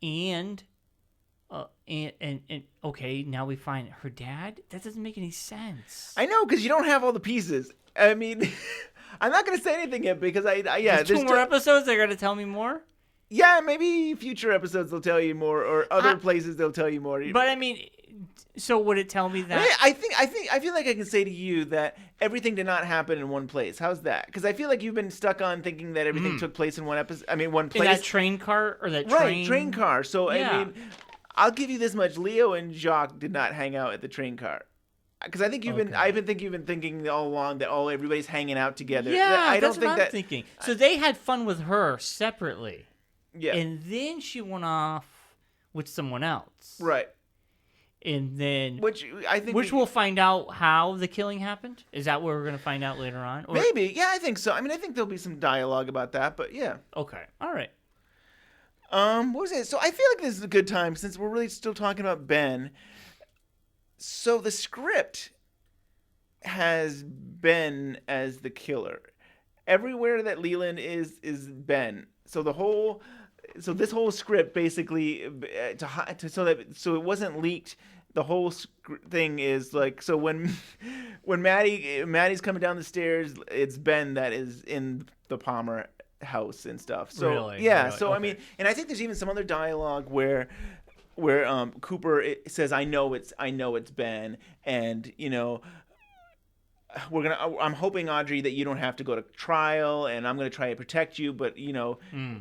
and okay, now we find her dad. That doesn't make any sense. I know, because you don't have all the pieces. I mean, I'm not going to say anything yet because there's two more episodes. They're going to tell me more. Yeah, maybe future episodes they'll tell you more, or other places they'll tell you more. But I mean, so would it tell me that? I feel like I can say to you that everything did not happen in one place. How's that? Because I feel like you've been stuck on thinking that everything took place in one episode. I mean, one place. In that train car or that train? Right, train car. So I mean, I'll give you this much: Leo and Jacques did not hang out at the train car. Because I think you've been thinking all along that everybody's hanging out together. Yeah, that's what I'm thinking. So they had fun with her separately. Yeah. And then she went off with someone else. Right. and then Which I think we'll find out how the killing happened. Is that what we're gonna find out later on? Or... Maybe, yeah, I think so. I mean, I think there'll be some dialogue about that, but yeah. Okay, all right. What was it? So I feel like this is a good time since we're really still talking about Ben. So the script has Ben as the killer. Everywhere that Leland is Ben. So this whole script basically so it wasn't leaked. The whole thing is like, so when Maddie's coming down the stairs, it's Ben that is in the Palmer house and stuff. So really? yeah, Really? so Okay. I mean, and I think there's even some other dialogue where Cooper says, I know it's Ben, and I'm hoping, Audrey, that you don't have to go to trial, and I'm going to try to protect you, but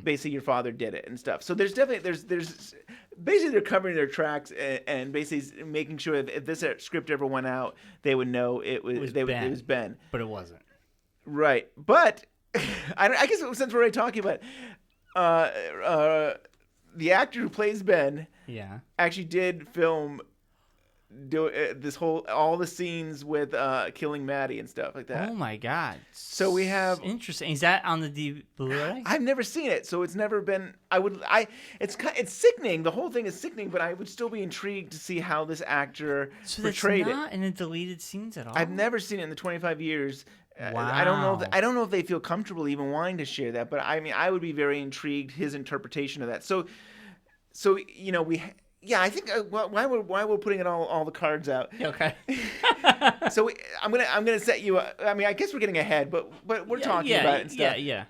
basically your father did it and stuff. So there's definitely there's basically they're covering their tracks and basically making sure that if this script ever went out, they would know it was Ben. But it wasn't. Right. But I guess since we're already talking about the actor who plays Ben, Yeah. actually did film all the scenes with killing Maddie and stuff like that. Oh my God. So we have. Interesting. Is that on the Blu-ray? I've never seen it, so it's never been. It's sickening. The whole thing is sickening, but I would still be intrigued to see how this actor So that's portrayed it. not in the deleted scenes at all. I've never seen it in the 25 years. Wow. I don't know if they feel comfortable even wanting to share that, but I mean, I would be very intrigued his interpretation of that. So I think why we're putting it all the cards out. Okay. So I'm gonna set you up. I mean, I guess we're getting ahead, but we're talking about it and stuff. Yeah.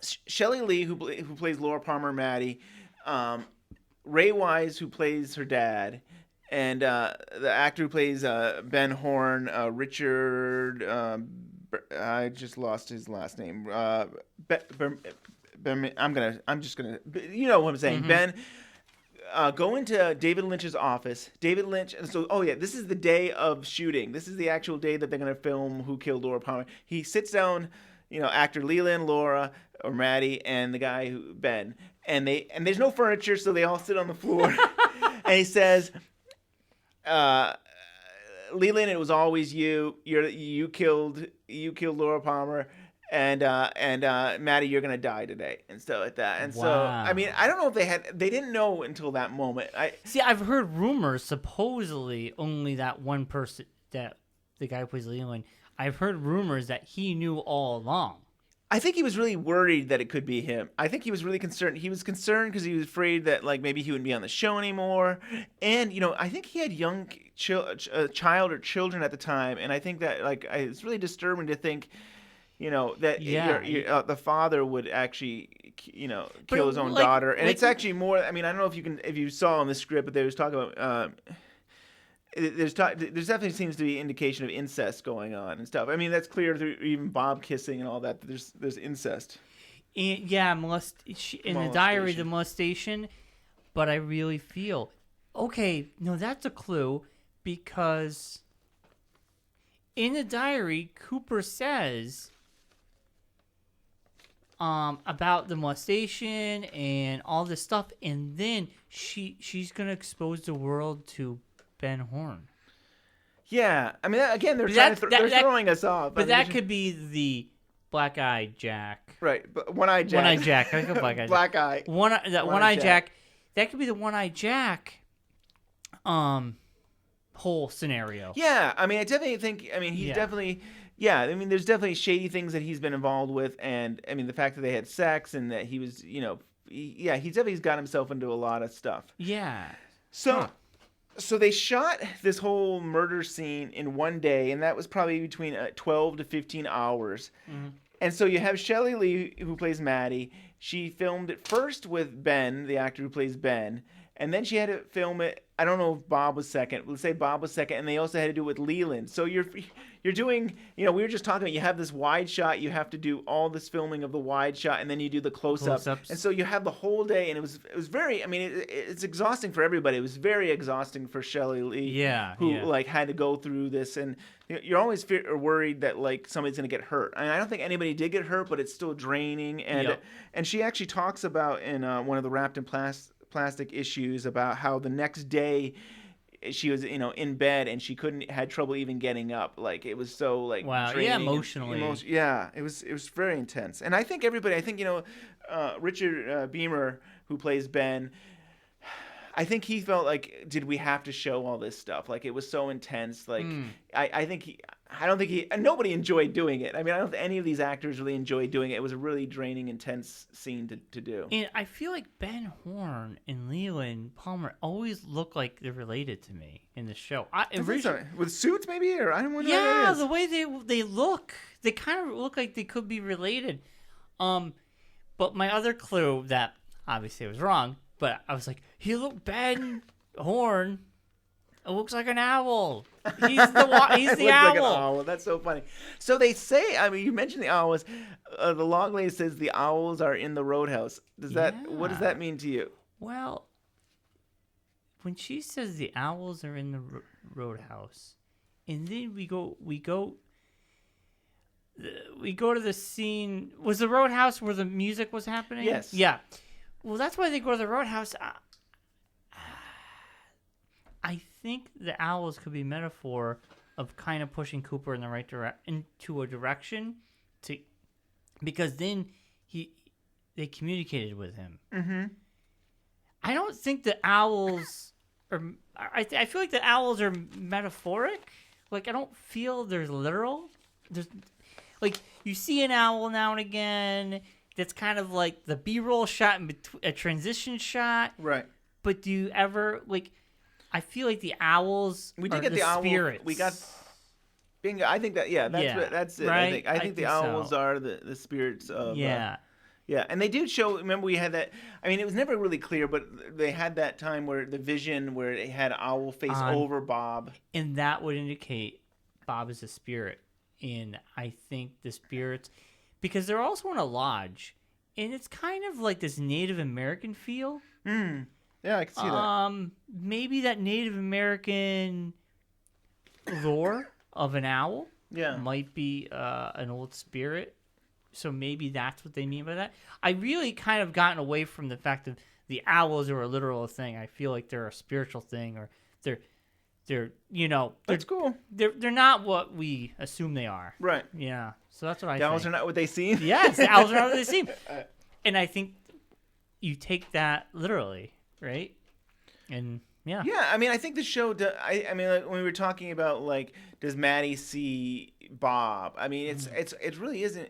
Shelley Lee, who plays Laura Palmer Maddie, Ray Wise, who plays her dad, and the actor who plays Ben Horn, Richard. I just lost his last name. I'm just gonna. You know what I'm saying, Ben. Go into David Lynch's office. David Lynch. So, this is the day of shooting. This is the actual day that they're gonna film Who Killed Laura Palmer. He sits down, actor Leland, Laura, or Maddie, and the guy Ben, and there's no furniture, so they all sit on the floor. And he says, Leland, it was always you. You killed Laura Palmer. And Maddie, you're gonna die today, and stuff like that. And so, I mean, I don't know if they didn't know until that moment. I've heard rumors. Supposedly, only that one person, that the guy who plays Leland, I've heard rumors that he knew all along. I think he was really worried that it could be him. I think he was really concerned. He was concerned because he was afraid that maybe he wouldn't be on the show anymore. And I think he had young child or children at the time, and I think that it's really disturbing to think. That the father would actually, kill his own daughter, and it's actually more. I mean, I don't know if you saw in the script, but they was talking about. There's definitely seems to be indication of incest going on and stuff. I mean, that's clear through even Bob kissing and all that. There's incest. And, in the diary, the molestation. But I really feel, that's a clue because in the diary, Cooper says. About the molestation and all this stuff, and then she's gonna expose the world to Ben Horn. Yeah, I mean, again, they're throwing us off. But that could be the black-eyed Jack. Right, but one-eyed Jack. One-eyed Jack. I think black-eyed. Black eye. One-eyed Jack. That could be the one-eyed Jack. Whole scenario. Yeah, I mean, I definitely think. I mean, he's definitely. Yeah, I mean, there's definitely shady things that he's been involved with, and I mean, the fact that they had sex and that he was, he's got himself into a lot of stuff. Yeah. So they shot this whole murder scene in one day, and that was probably between 12 to 15 hours. Mm-hmm. And so you have Shelley Lee, who plays Maddie. She filmed it first with Ben, the actor who plays Ben, and then she had to film it. I don't know if Bob was second. Let's say Bob was second, and they also had to do it with Leland. So you're doing, we were just talking about, you have this wide shot, you have to do all this filming of the wide shot, and then you do the close-ups. And so you have the whole day, and it was very, I mean, it's exhausting for everybody. It was very exhausting for Shelley Lee, who had to go through this, and you're always worried that somebody's going to get hurt. And I don't think anybody did get hurt, but it's still draining. And and she actually talks about in one of the Wrapped in Plastic issues about how the next day she was in bed and she had trouble even getting up. Like it was so like Wow, draining yeah, and emotionally. yeah, it was very intense. And I think everybody, Richard Beamer, who plays Ben, I think he felt like, did we have to show all this stuff? Like it was so intense. Like I don't think nobody enjoyed doing it. I mean, I don't think any of these actors really enjoyed doing it. It was a really draining, intense scene to do. And I feel like Ben Horn and Leland Palmer always look like they're related to me in the show. With suits, maybe, or I don't know. Yeah, the way they look, they kind of look like they could be related. But my other clue that obviously I was wrong, but I was like, Ben Horn. It looks like an owl. He's the owl. Like an owl. That's so funny. So they say, I mean, you mentioned the owls. The log lady says the owls are in the roadhouse. What does that mean to you? Well, when she says the owls are in the roadhouse, and then we go to the scene. Was the roadhouse where the music was happening? Yes. Yeah. Well, that's why they go to the roadhouse. I think the owls could be metaphor of kind of pushing Cooper in the right into a direction because then they communicated with him. Mm-hmm. I don't think the owls are. I feel like the owls are metaphoric. Like I don't feel there's literal. There's like you see an owl now and again. That's kind of like the B-roll shot in between a transition shot. Right. But do you ever like? I feel like the owls. We did are get the spirits. We got. Bingo. I think that. Yeah. That's it. Right? I think the owls are the spirits of. Yeah. Yeah, and they did show. Remember, we had that. I mean, it was never really clear, but they had that time where the vision where they had owl face over Bob, and that would indicate Bob is a spirit. And I think the spirits, because they're also in a lodge, and it's kind of like this Native American feel. Yeah, I can see that. Maybe that Native American lore of an owl might be an old spirit. So maybe that's what they mean by that. I really kind of gotten away from the fact that the owls are a literal thing. I feel like they're a spiritual thing, or they're That's cool. They're not what we assume they are. Right. Yeah. So that's what I think. The owls are not what they seem? Yes, the owls are not what they seem. And I think you take that literally. Right, and yeah. I mean, I think the show. I mean, like, when we were talking about like, does Maddie see Bob? I mean, it really isn't.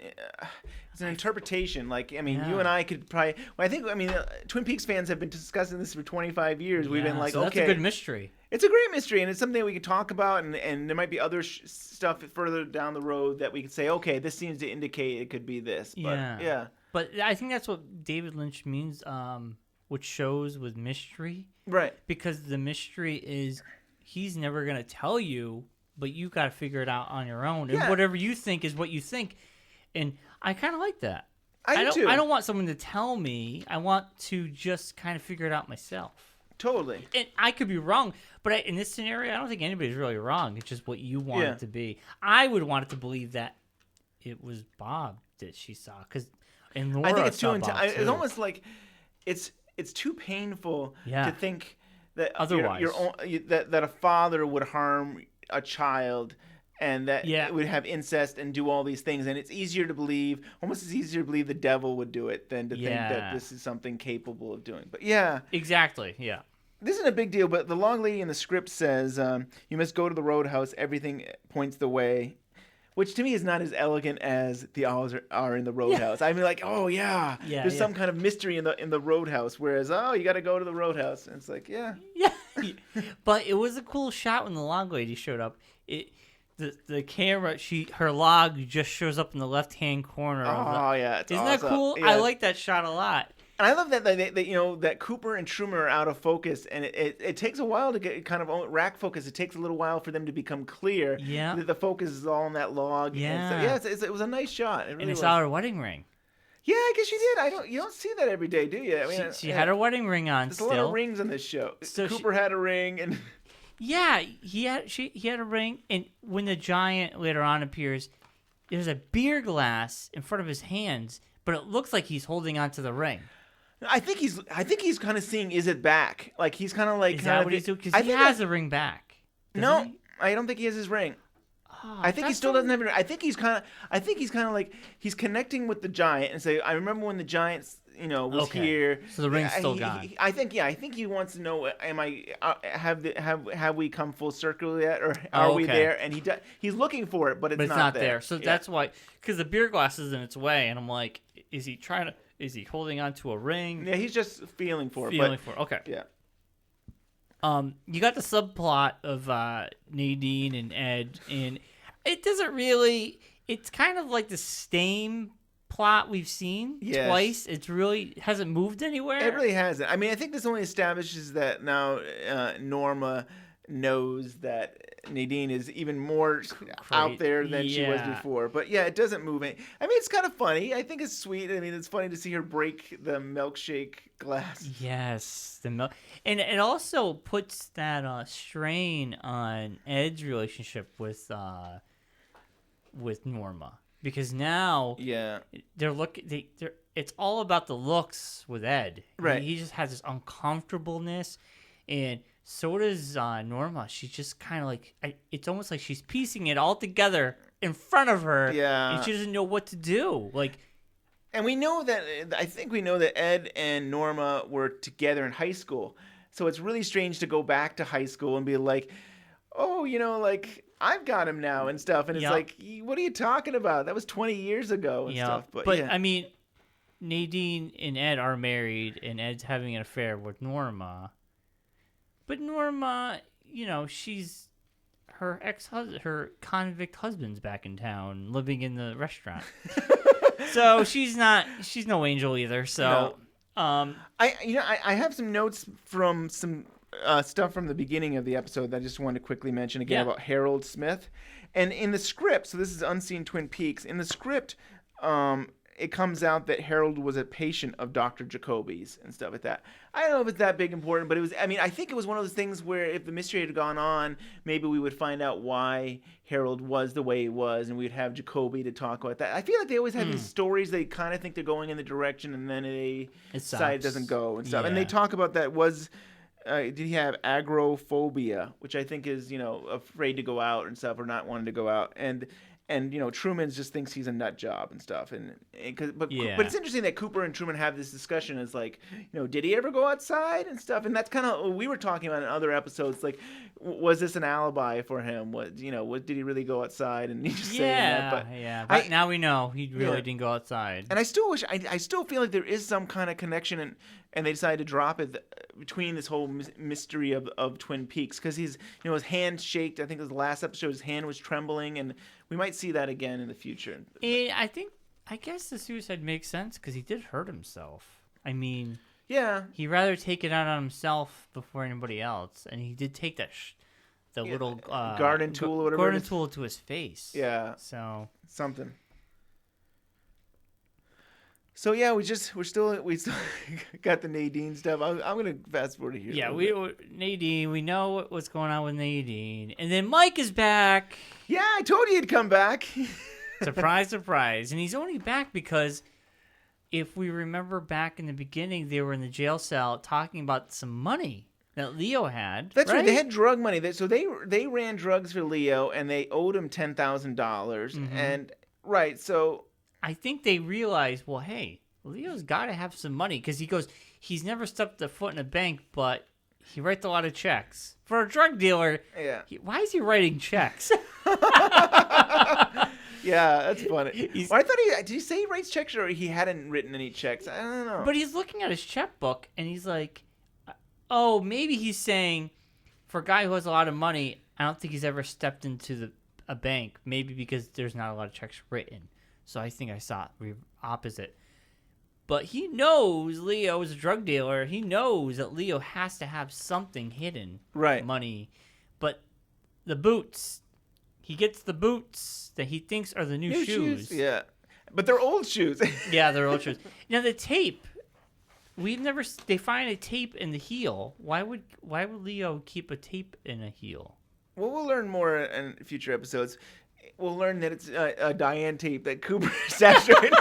It's an interpretation. Like, I mean, you and I could probably. Well, I mean, Twin Peaks fans have been discussing this for 25 years. We've been like, so that's a good mystery. It's a great mystery, and it's something that we could talk about, and there might be other stuff further down the road that we could say, okay, this seems to indicate it could be this. But, yeah. But I think that's what David Lynch means. Which shows with mystery. Right. Because the mystery is he's never going to tell you, but you got to figure it out on your own. And whatever you think is what you think. And I kind of like that. I do too. I don't want someone to tell me. I want to just kind of figure it out myself. Totally. And I could be wrong, but in this scenario, I don't think anybody's really wrong. It's just what you want it to be. I would want it to believe that it was Bob that she saw. And Laura I think it's saw Bob too. It's almost like it's too painful to think that otherwise that a father would harm a child and that it would have incest and do all these things, and it's easier to believe, almost as easier to believe the devil would do it than to think that this is something capable of doing. But exactly, yeah. This isn't a big deal, but the long lady in the script says, "You must go to the roadhouse. Everything points the way." Which to me is not as elegant as the owls are in the roadhouse. I mean, like, there's some kind of mystery in the roadhouse. Whereas, you got to go to the roadhouse, and it's like, yeah. But it was a cool shot when the log lady showed up. The camera, her log just shows up in the left hand corner. It's isn't awesome. that cool? Yeah. I like that shot a lot. And I love that that Cooper and Truman are out of focus, and it takes a while to get kind of rack focus. It takes a little while for them to become clear. Yeah. That the focus is all on that log. Yeah. And so, it was a nice shot. It really and I was. saw her wedding ring. Yeah, I guess you did. You don't see that every day, do you? I mean, she had her wedding ring on. There's a lot of rings on this show. So Cooper had a ring, and yeah, he had a ring. And when the giant later on appears, there's a beer glass in front of his hands, but it looks like he's holding onto the ring. I think he's kind of seeing, is it back? Like he's kind of like. Is that what he's doing? Because he has a ring back. No, he? I don't think he has his ring. Oh, I think he still doesn't have it. I think he's kind of like he's connecting with the giant and say, I remember when the giant's was here. So the ring's still gone. I think he wants to know, am I have we come full circle yet, or are we there? And he's looking for it, but it's not there. So that's why, because the beer glass is in its way, and I'm like, is he holding on to a ring? Yeah, he's just feeling for it. Okay. Yeah. You got the subplot of Nadine and Ed, and it doesn't really. It's kind of like the same plot we've seen twice. It's really hasn't moved anywhere. It really hasn't. I mean, I think this only establishes that now Norma knows that Nadine is even more out there than she was before. But yeah, it doesn't move any. I mean, it's kind of funny. I think it's sweet. I mean, it's funny to see her break the milkshake glass. Yes, the milk, and it also puts that strain on Ed's relationship with Norma, because now it's all about the looks with Ed. Right. He just has this uncomfortableness, and so does Norma. She's just kind of like, it's almost like she's piecing it all together in front of her. Yeah. And she doesn't know what to do. And we know that, I think we know that Ed and Norma were together in high school. So it's really strange to go back to high school and be like, oh, I've got him now and stuff. And it's like, what are you talking about? That was 20 years ago and stuff. But yeah. I mean, Nadine and Ed are married, and Ed's having an affair with Norma. But Norma, she's her convict husband's back in town, living in the restaurant. So she's no angel either. So, no. I have some notes from some stuff from the beginning of the episode that I just wanted to quickly mention again about Harold Smith. And in the script, so this is Unseen Twin Peaks. In the script, it comes out that Harold was a patient of Dr. Jacoby's and stuff like that. I don't know if it's that big important, but it was. I mean, I think it was one of those things where if the mystery had gone on, maybe we would find out why Harold was the way he was, and we'd have Jacoby to talk about that. I feel like they always have these stories. They kind of think they're going in the direction, and then they decide it doesn't go and stuff. Yeah. And they talk about that did he have agoraphobia, which I think is, afraid to go out and stuff, or not wanting to go out. And Truman just thinks he's a nut job and stuff. But it's interesting that Cooper and Truman have this discussion. It's like, did he ever go outside and stuff? And that's kind of what we were talking about in other episodes. Like, was this an alibi for him? What did he really go outside? And he just saying that. But now we know he really didn't go outside. And I still wish, I still feel like there is some kind of connection, and they decided to drop it between this whole mystery of Twin Peaks, because his hand shaked. I think it was the last episode, his hand was trembling, and we might see that again in the future. I guess the suicide makes sense because he did hurt himself. I mean, yeah, he'd rather take it out on himself before anybody else, and he did take that little garden tool or whatever. Garden tool to his face. Yeah. So something. So yeah, we still got the Nadine stuff. I'm gonna fast forward to here. Yeah, Nadine. We know what's going on with Nadine, and then Mike is back. Yeah, I told you he'd come back. Surprise, surprise! And he's only back because, if we remember back in the beginning, they were in the jail cell talking about some money that Leo had. That's right. They had drug money. So they ran drugs for Leo, and they owed him $10,000. And right, so. I think they realized, well, hey, Leo's got to have some money, because he's never stepped a foot in a bank, but he writes a lot of checks. For a drug dealer, why is he writing checks? Yeah, that's funny. Well, I thought did he say he writes checks, or he hadn't written any checks? I don't know. But he's looking at his checkbook, and he's like, oh, maybe he's saying, for a guy who has a lot of money, I don't think he's ever stepped into a bank, maybe because there's not a lot of checks written. So I think I saw it opposite. But he knows Leo is a drug dealer. He knows that Leo has to have something hidden. Right. Money. But the boots. He gets the boots that he thinks are the new shoes. Yeah. But they're old shoes. Yeah, they're old shoes. Now the tape. They find a tape in the heel. Why would Leo keep a tape in a heel? Well, we'll learn more in future episodes. we'll learn that it's a Diane tape that Cooper saturated.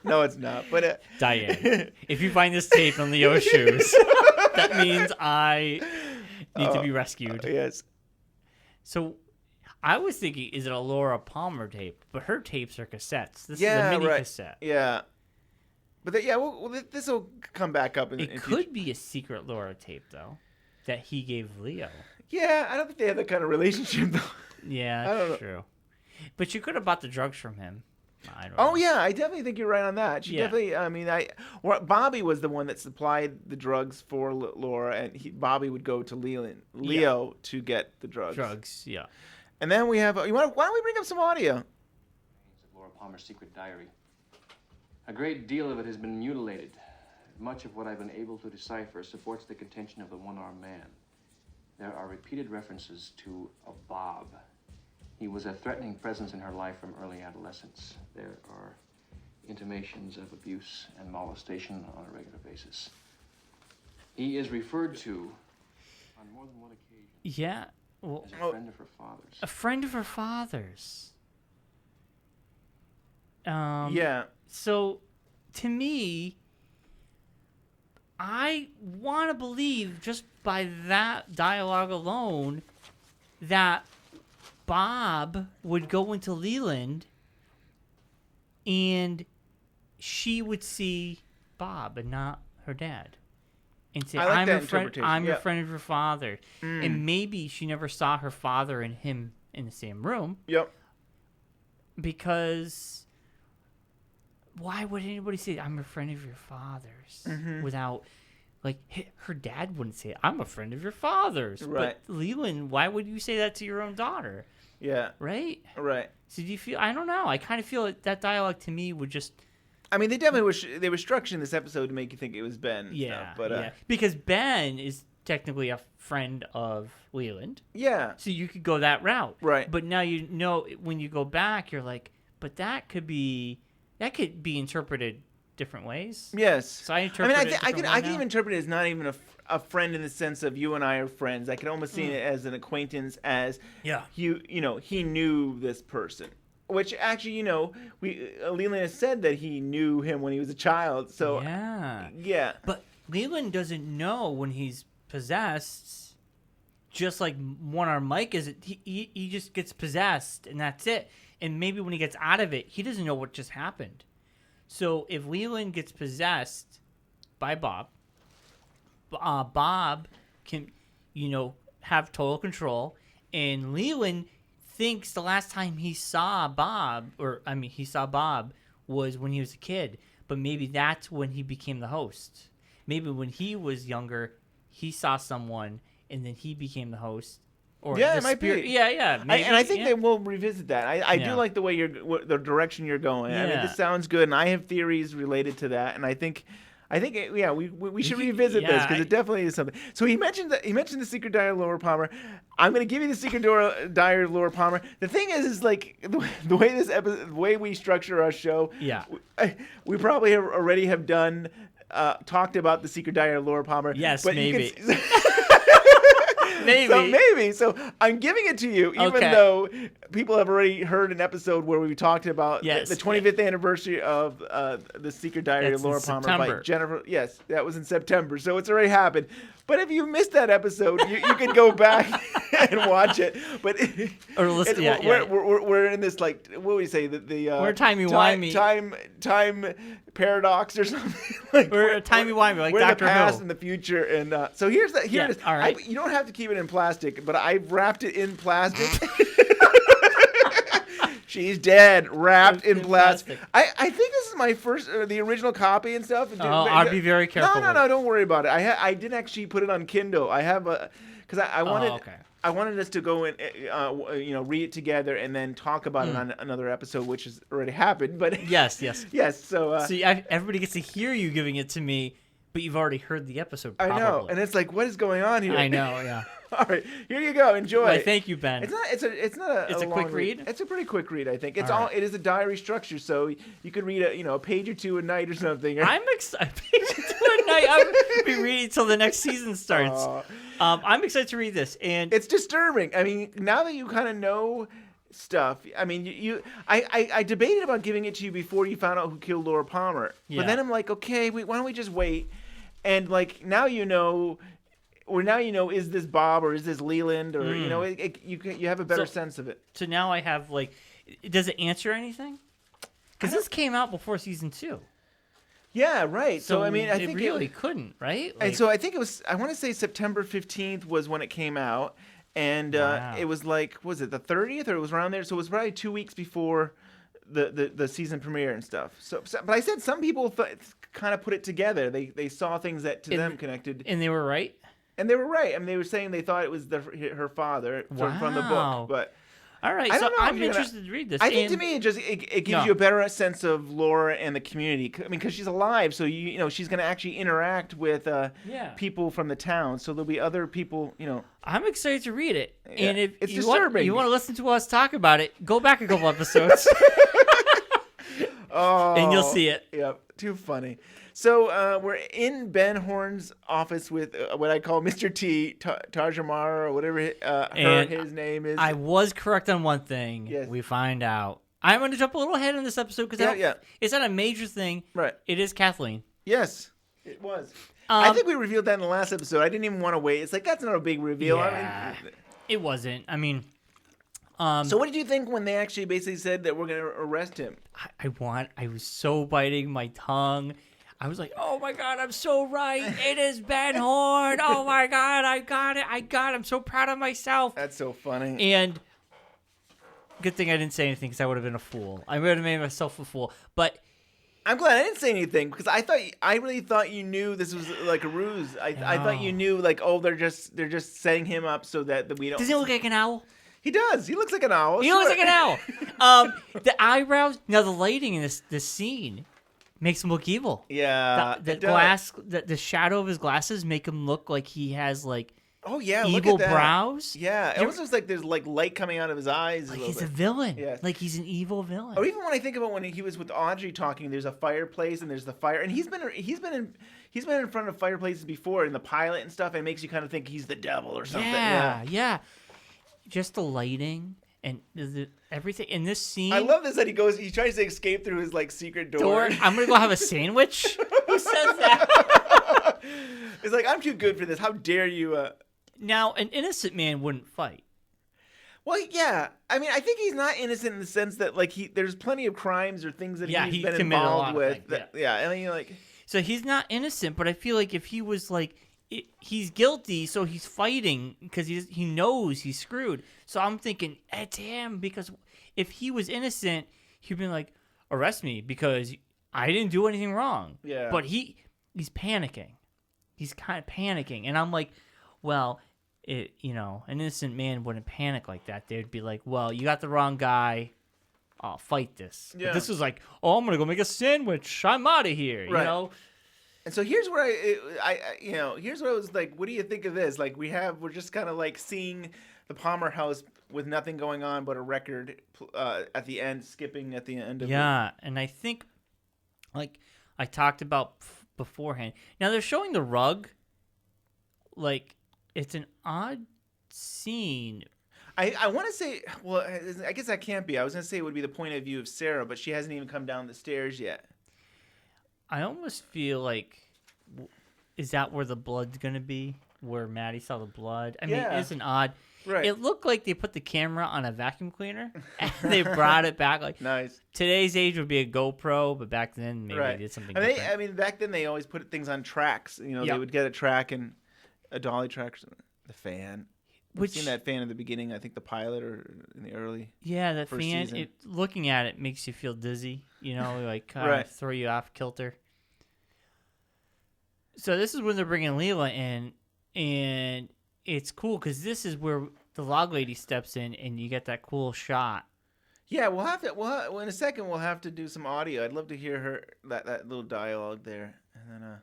No, it's not. But Diane, if you find this tape on Leo's shoes, that means I need to be rescued. Yes. So I was thinking, is it a Laura Palmer tape? But her tapes are cassettes. This is Yeah, a mini right. cassette. Yeah. But this will come back up. It could be a secret Laura tape, though, that he gave Leo. Yeah, I don't think they have that kind of relationship, though. Yeah, I don't that's know. true. But you could have bought the drugs from him. I don't Oh know. yeah, I definitely think you're right on that. She Yeah. definitely. I mean, Bobby was the one that supplied the drugs for Laura, and Bobby would go to Leo to get the drugs. Drugs, yeah. And then we have. Why don't we bring up some audio? Laura Palmer's secret diary. A great deal of it has been mutilated. Much of what I've been able to decipher supports the contention of the one-armed man. There are repeated references to a Bob. He was a threatening presence in her life from early adolescence. There are intimations of abuse and molestation on a regular basis. He is referred to on more than one occasion Yeah. Well, as a friend of her father's. a friend of her father's. Yeah. So, to me, I want to believe just by that dialogue alone that Bob would go into Leland and she would see Bob and not her dad. And say, I like I'm that your friend. interpretation, I'm your yeah. friend of your father. And maybe she never saw her father and him in the same room Yep. because why would anybody say I'm a friend of your father's without, like, her dad wouldn't say I'm a friend of your father's. Right. But Leland, why would you say that to your own daughter? Yeah. Right? Right. So do you feel? I don't know. I kind of feel like that dialogue to me would just I mean, they definitely they were structuring this episode to make you think it was Ben. and yeah, stuff, but yeah. Because Ben is technically a friend of Leland, yeah. so you could go that route. Right. But now you know when you go back, you're like, but that could be interpreted different ways. Yes. So I interpret it a I different way can now. even interpret it as not even a friend in the sense of you and I are friends. I can almost see it as an acquaintance, as Yeah. he knew this person. Which actually, Leland has said that he knew him when he was a child. So yeah. But Leland doesn't know when he's possessed. Just like one-armed Mike is, he just gets possessed and that's it. And maybe when he gets out of it, he doesn't know what just happened. So if Leland gets possessed by Bob, Bob can, have total control, and Leland thinks the last time he saw Bob was when he was a kid, but maybe that's when he became the host. Maybe when he was younger, he saw someone and then he became the host. Or Yeah, the it might be. Yeah. Maybe, And I think yeah. they will revisit that. I do Yeah. like the way the direction you're going. I mean, Yeah. this sounds good, and I have theories related to that. And I think we should revisit this because it definitely is something. So he mentioned the secret diary of Laura Palmer. I'm going to give you the secret diary of Laura Palmer. The thing is like the way this episode, the way we structure our show. Yeah. We probably already have done talked about the secret diary of Laura Palmer. Yes, but maybe. Maybe. So I'm giving it to you, even Okay. though people have already heard an episode where we talked about Yes. the 25th anniversary of the Secret Diary That's of Laura in Palmer by September. Jennifer. Yes, that was in September, so it's already happened. But if you missed that episode, you can go back and watch it. But Or listen- we're in this, like, what do we say, the We're timey-wimey. time paradox or something. Like, We're timey-wimey, like we're Doctor in the past Who. and the future, and so here Yeah, it is. all right. You don't have to keep it in plastic, but I've wrapped it in plastic. She's dead, wrapped in plastic. I think this is my first, the original copy and stuff. I'll be very careful. No, don't worry about it. I didn't actually put it on Kindle. I have because I wanted. okay. I wanted us to go and read it together and then talk about it on another episode, which has already happened. But Yes. yes. So See, everybody gets to hear you giving it to me, but you've already heard the episode. I Probably. know, and it's like, what is going on here? I know. Yeah. All right, here you go. Enjoy. Well, thank you, Ben. It's not a It's a long quick read? It's a pretty quick read, I think. It's All all. right. It is a diary structure, so you could read a page or two a night or something. I'm excited to night. I'll be reading until the next season starts. I'm excited to read this, and It's disturbing. I mean, now that you kind of know stuff. I mean, I debated about giving it to you before you found out who killed Laura Palmer. Yeah. But then I'm like, okay, wait, why don't we just wait? And like now you know, or now you know, is this Bob or is this Leland or you know, you have a better sense of it. So now I have like, does it answer anything? Because this came out before season 2. Yeah, right. So I mean, I think it really couldn't, right? And so I think it was. I want to say September 15th was when it came out, and Wow. it was like, was it the 30th or it was around there? So it was probably 2 weeks before the season premiere and stuff. So but I said some people kind of put it together. They saw things that to them connected, And they were right. and they were right. I mean, they were saying they thought it was her father from the Wow. book, but. All right, I so don't know if I'm you're interested to read this. I think to and- me it gives No. you a better sense of Laura and the community. I mean, because she's alive, so you know she's going to actually interact with people from the town. So there'll be other people, you know. I'm excited to read it. Yeah, And if it's you disturbing. want to listen to us talk about it, go back a couple episodes Oh, and you'll see it. Yep, too funny. So we're in Ben Horn's office with what I call Mr. T, Tajamar, or whatever his name is. I was correct on one thing. Yes. We find out. I'm going to jump a little ahead in this episode because Yeah. it's not a major thing. Right. It is Kathleen. Yes, it was. I think we revealed that in the last episode. I didn't even want to wait. It's like, that's not a big reveal. Yeah. I mean, It wasn't. I mean, so what did you think when they actually basically said that we're going to arrest him? I was so biting my tongue. I was like, oh my God, I'm so right. It is Ben Horn. Oh my God, I got it. I'm so proud of myself. That's so funny. And good thing I didn't say anything because I would have been a fool. I would have made myself a fool. But I'm glad I didn't say anything because I really thought you knew this was like a ruse. I thought you knew like, oh, they're just setting him up so that we don't. does he look like an owl? He does. He looks like an owl. He looks like an owl. The eyebrows. Now the lighting in this scene makes him look evil. Yeah. The it does. glass, the shadow of his glasses make him look like he has like Oh yeah, look evil at that. brows. Yeah, it almost looks like there's like light coming out of his eyes. Like a he's little a bit. villain. Yes. Like he's an evil villain. Or even when I think about when he was with Audrey talking, there's a fireplace and there's the fire, and he's been in front of fireplaces before in the pilot and stuff. And it makes you kind of think he's the devil or something. Yeah. Just the lighting and everything in this scene. I love this that he tries to escape through his like secret door. I'm gonna go have a sandwich. Who says that? It's like, I'm too good for this. How dare you? Now, an innocent man wouldn't fight. Well, yeah. I mean, I think he's not innocent in the sense that like there's plenty of crimes or things that Yeah, he's he been committed a lot involved of with. things, Yeah, I mean, like. So he's not innocent, but I feel like if he was like, he's guilty, so he's fighting because he knows he's screwed. So I'm thinking it's him because if he was innocent, he'd been like, arrest me because I didn't do anything wrong. Yeah. But he's panicking. He's kind of panicking, and I'm like, well. An innocent man wouldn't panic like that. They'd be like, well, you got the wrong guy. I'll fight this. Yeah. But this was like, oh, I'm going to go make a sandwich. I'm out of here, Right. you know? And so here's where here's what I was like, what do you think of this? Like we're just kind of like seeing the Palmer house with nothing going on but a record at the end, skipping at the end of it. Yeah, and I think, like I talked about beforehand. Now they're showing the rug. Like, it's an odd scene. I want to say, well, I guess that can't be. I was going to say it would be the point of view of Sarah, but she hasn't even come down the stairs yet. I almost feel like, is that where the blood's going to be? Where Maddie saw the blood? I mean, it's an odd... Right. It looked like they put the camera on a vacuum cleaner and they brought it back. Like Nice. Today's age would be a GoPro, but back then maybe Right. they did something I mean, different. back then they always put things on tracks. You know, Yeah. they would get a track and a dolly track, the fan. We've seen that fan in the beginning, I think the pilot or in the early. Yeah, that first fan. season. Looking at it makes you feel dizzy. You know, like kind Right. of throw you off kilter. So this is when they're bringing Leela in, and it's cool because this is where the log lady steps in, and you get that cool shot. Yeah, we'll have to. Well, in a second, we'll have to do some audio. I'd love to hear her that little dialogue there. And then,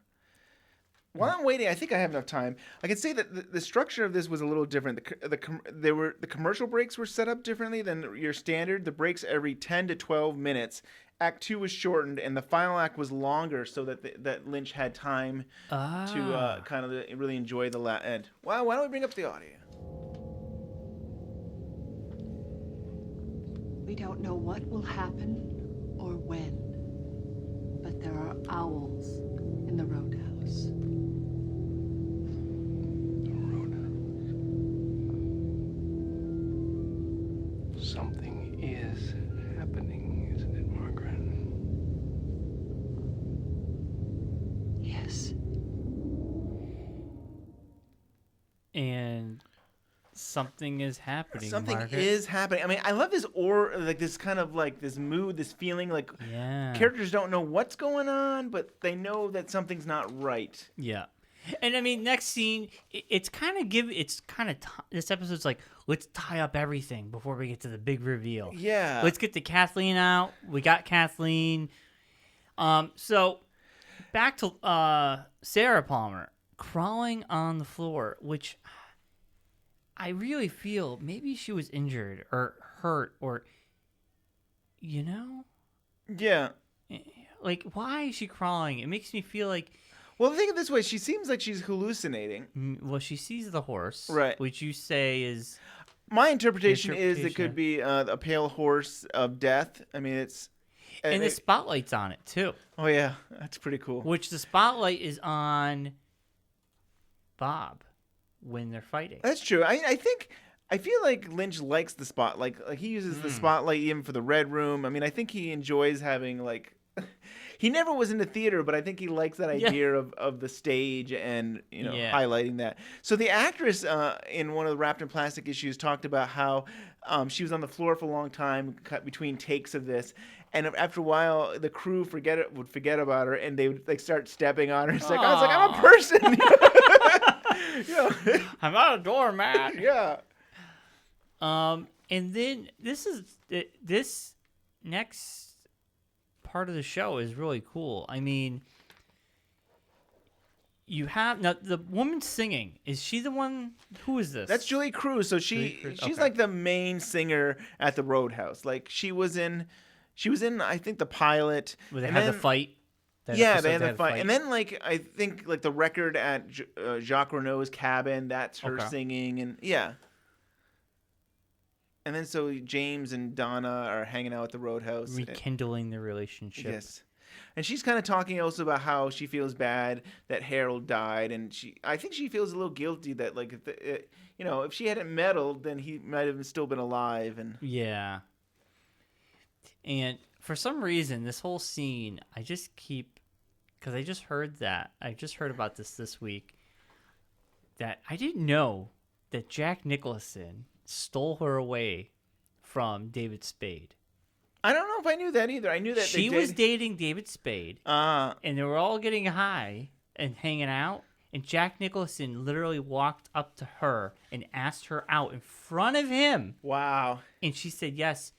while I'm waiting, I think I have enough time. I can say that the structure of this was a little different. The commercial breaks were set up differently than your standard. The breaks every 10 to 12 minutes. Act 2 was shortened, and the final act was longer, so that Lynch had time to kind of really enjoy the end. Well, why don't we bring up the audio? We don't know what will happen or when, but there are owls in the roadhouse. The roadhouse. Something is happening, isn't it, Margaret? Yes. And something is happening. Something Margaret. is happening. I mean, I love this like this kind of like this mood, this feeling like Yeah. characters don't know what's going on, but they know that something's not right. Yeah. And I mean, next scene, it's kind of this episode's like, let's tie up everything before we get to the big reveal. Yeah. Let's get to Kathleen out. We got Kathleen. So back to Sarah Palmer crawling on the floor, which I really feel maybe she was injured or hurt or, Yeah. like, why is she crawling? It makes me feel like, Well, think of it this way. She seems like she's hallucinating. well, she sees the horse, Right. which you say is, My interpretation is it could be a pale horse of death. I mean, it's... and the spotlight's on it too, Oh, yeah. That's pretty cool. which the spotlight is on Bob when they're fighting. That's true. I feel like Lynch likes the spotlight. Like he uses the spotlight even for the Red Room. I mean, I think he enjoys having like... He never was into theater, but I think he likes that idea of the stage and highlighting that. So the actress in one of the Wrapped in Plastic issues talked about how she was on the floor for a long time, cut between takes of this, and after a while the crew would forget about her and they would like start stepping on her. It's like I was like, I'm a person. I'm not a doormat. Yeah. And then this next part of the show is really cool. I mean, you have now the woman singing. Is she the one? Who is this? That's Julie Cruz. So she's Okay. like the main singer at the Roadhouse. Like she was in I think the pilot. Where they and had then- the fight. Yeah, they had the fight. And then like I think like the record at Jacques Renault's cabin, that's her Okay. singing, and yeah. And then so James and Donna are hanging out at the Roadhouse. Rekindling the relationship. Yes. And she's kind of talking also about how she feels bad that Harold died, and I think she feels a little guilty that like if she hadn't meddled, then he might have still been alive. And Yeah. And for some reason, this whole scene, I just keep, because I just heard about this week, that I didn't know that Jack Nicholson stole her away from David Spade. I don't know if I knew that either. I knew that She was dating David Spade, and and they were all getting high and hanging out, and Jack Nicholson literally walked up to her and asked her out in front of him, wow, and she said yes.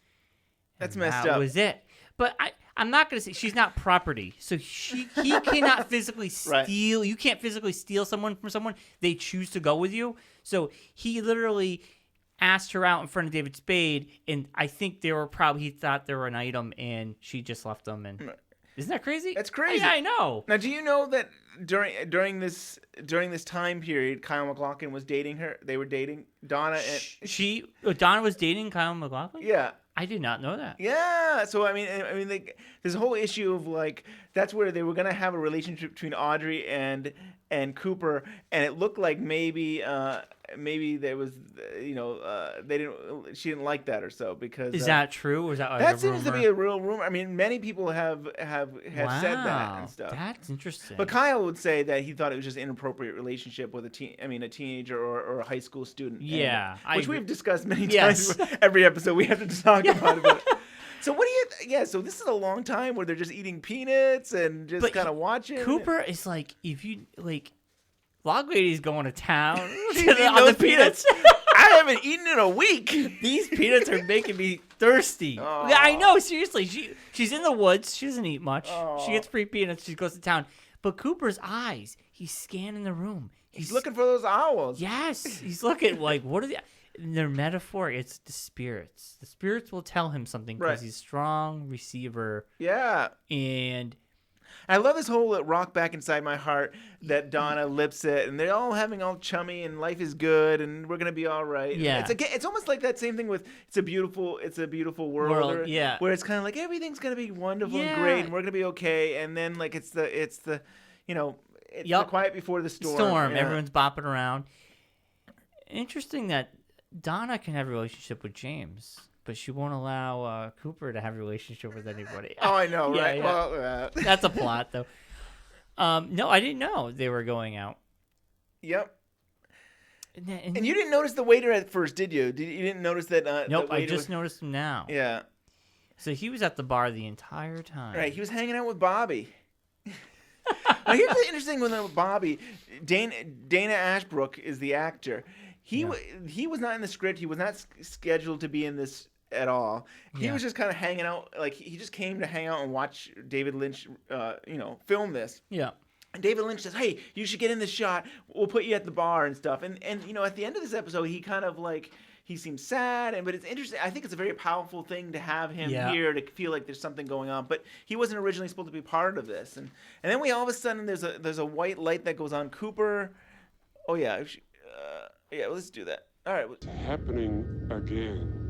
that's And messed that up. was it. But I'm not going to say she's not property. So he cannot physically Right. steal. You can't physically steal someone from someone. They choose to go with you. So he literally asked her out in front of David Spade, and I think he thought they were an item, and she just left them. And isn't that crazy? That's crazy. Yeah, I know. Now, do you know that during this time period, Kyle MacLachlan was dating her? They were dating Donna and Donna was dating Kyle MacLachlan? yeah. I did not know that. Yeah, so I mean, like, there's a whole issue of like that's where they were gonna have a relationship between Audrey and Cooper, and it looked like maybe there was she didn't like that or so because Is that true, or is that like that a seems to rumor? be a real rumor. I mean, many people have said that and stuff. That's interesting. But Kyle would say that he thought it was just an inappropriate relationship with a teenager or a high school student. Yeah, I which agree. we've discussed many Yes. times. Every episode we have to talk about it. But- so what do you? Yeah, so this is a long time where they're just eating peanuts and just But kind of watching. Cooper is like, if you like, Log Lady's going to town She's eating on the those peanuts. I haven't eaten in a week. These peanuts are making me thirsty. Oh. Yeah, I know, seriously. She's in the woods. She doesn't eat much. Oh. She gets free peanuts. She goes to town. But Cooper's eyes, he's scanning the room. He's looking for those owls. Yes, he's looking like, what are the? They're metaphoric. It's the spirits. The spirits will tell him something because Right. he's strong receiver. Yeah. And I love this whole rock back inside my heart that Donna lips it, and they're all having all chummy, and life is good, and we're gonna be all right. Yeah. It's almost like that same thing with it's a beautiful world, yeah. where it's kind of like everything's gonna be wonderful and Yeah. great, and we're gonna be okay, and then like it's the it's the Yup. quiet before the storm. Yeah. Everyone's bopping around. Interesting that Donna can have a relationship with James, but she won't allow Cooper to have a relationship with anybody. Oh, I know, Yeah, right? yeah. Well, That's a plot, though. No, I didn't know they were going out. yep. And And you didn't notice the waiter at first, did you? You didn't notice that? nope, the I waiter just noticed him now. Yeah. So he was at the bar the entire time. Right, he was hanging out with Bobby. Now here's the interesting one with Bobby. Dana Ashbrook is the actor. He was not in the script. He was not scheduled to be in this at all. He was just kind of hanging out. Like he just came to hang out and watch David Lynch, film this. Yeah. And David Lynch says, "Hey, you should get in this shot. We'll put you at the bar and stuff." And at the end of this episode, he kind of like he seems sad, but it's interesting. I think it's a very powerful thing to have him here to feel like there's something going on. But he wasn't originally supposed to be part of this. And then we all of a sudden there's a white light that goes on. Cooper. Oh yeah, let's do that. All right. It's happening again.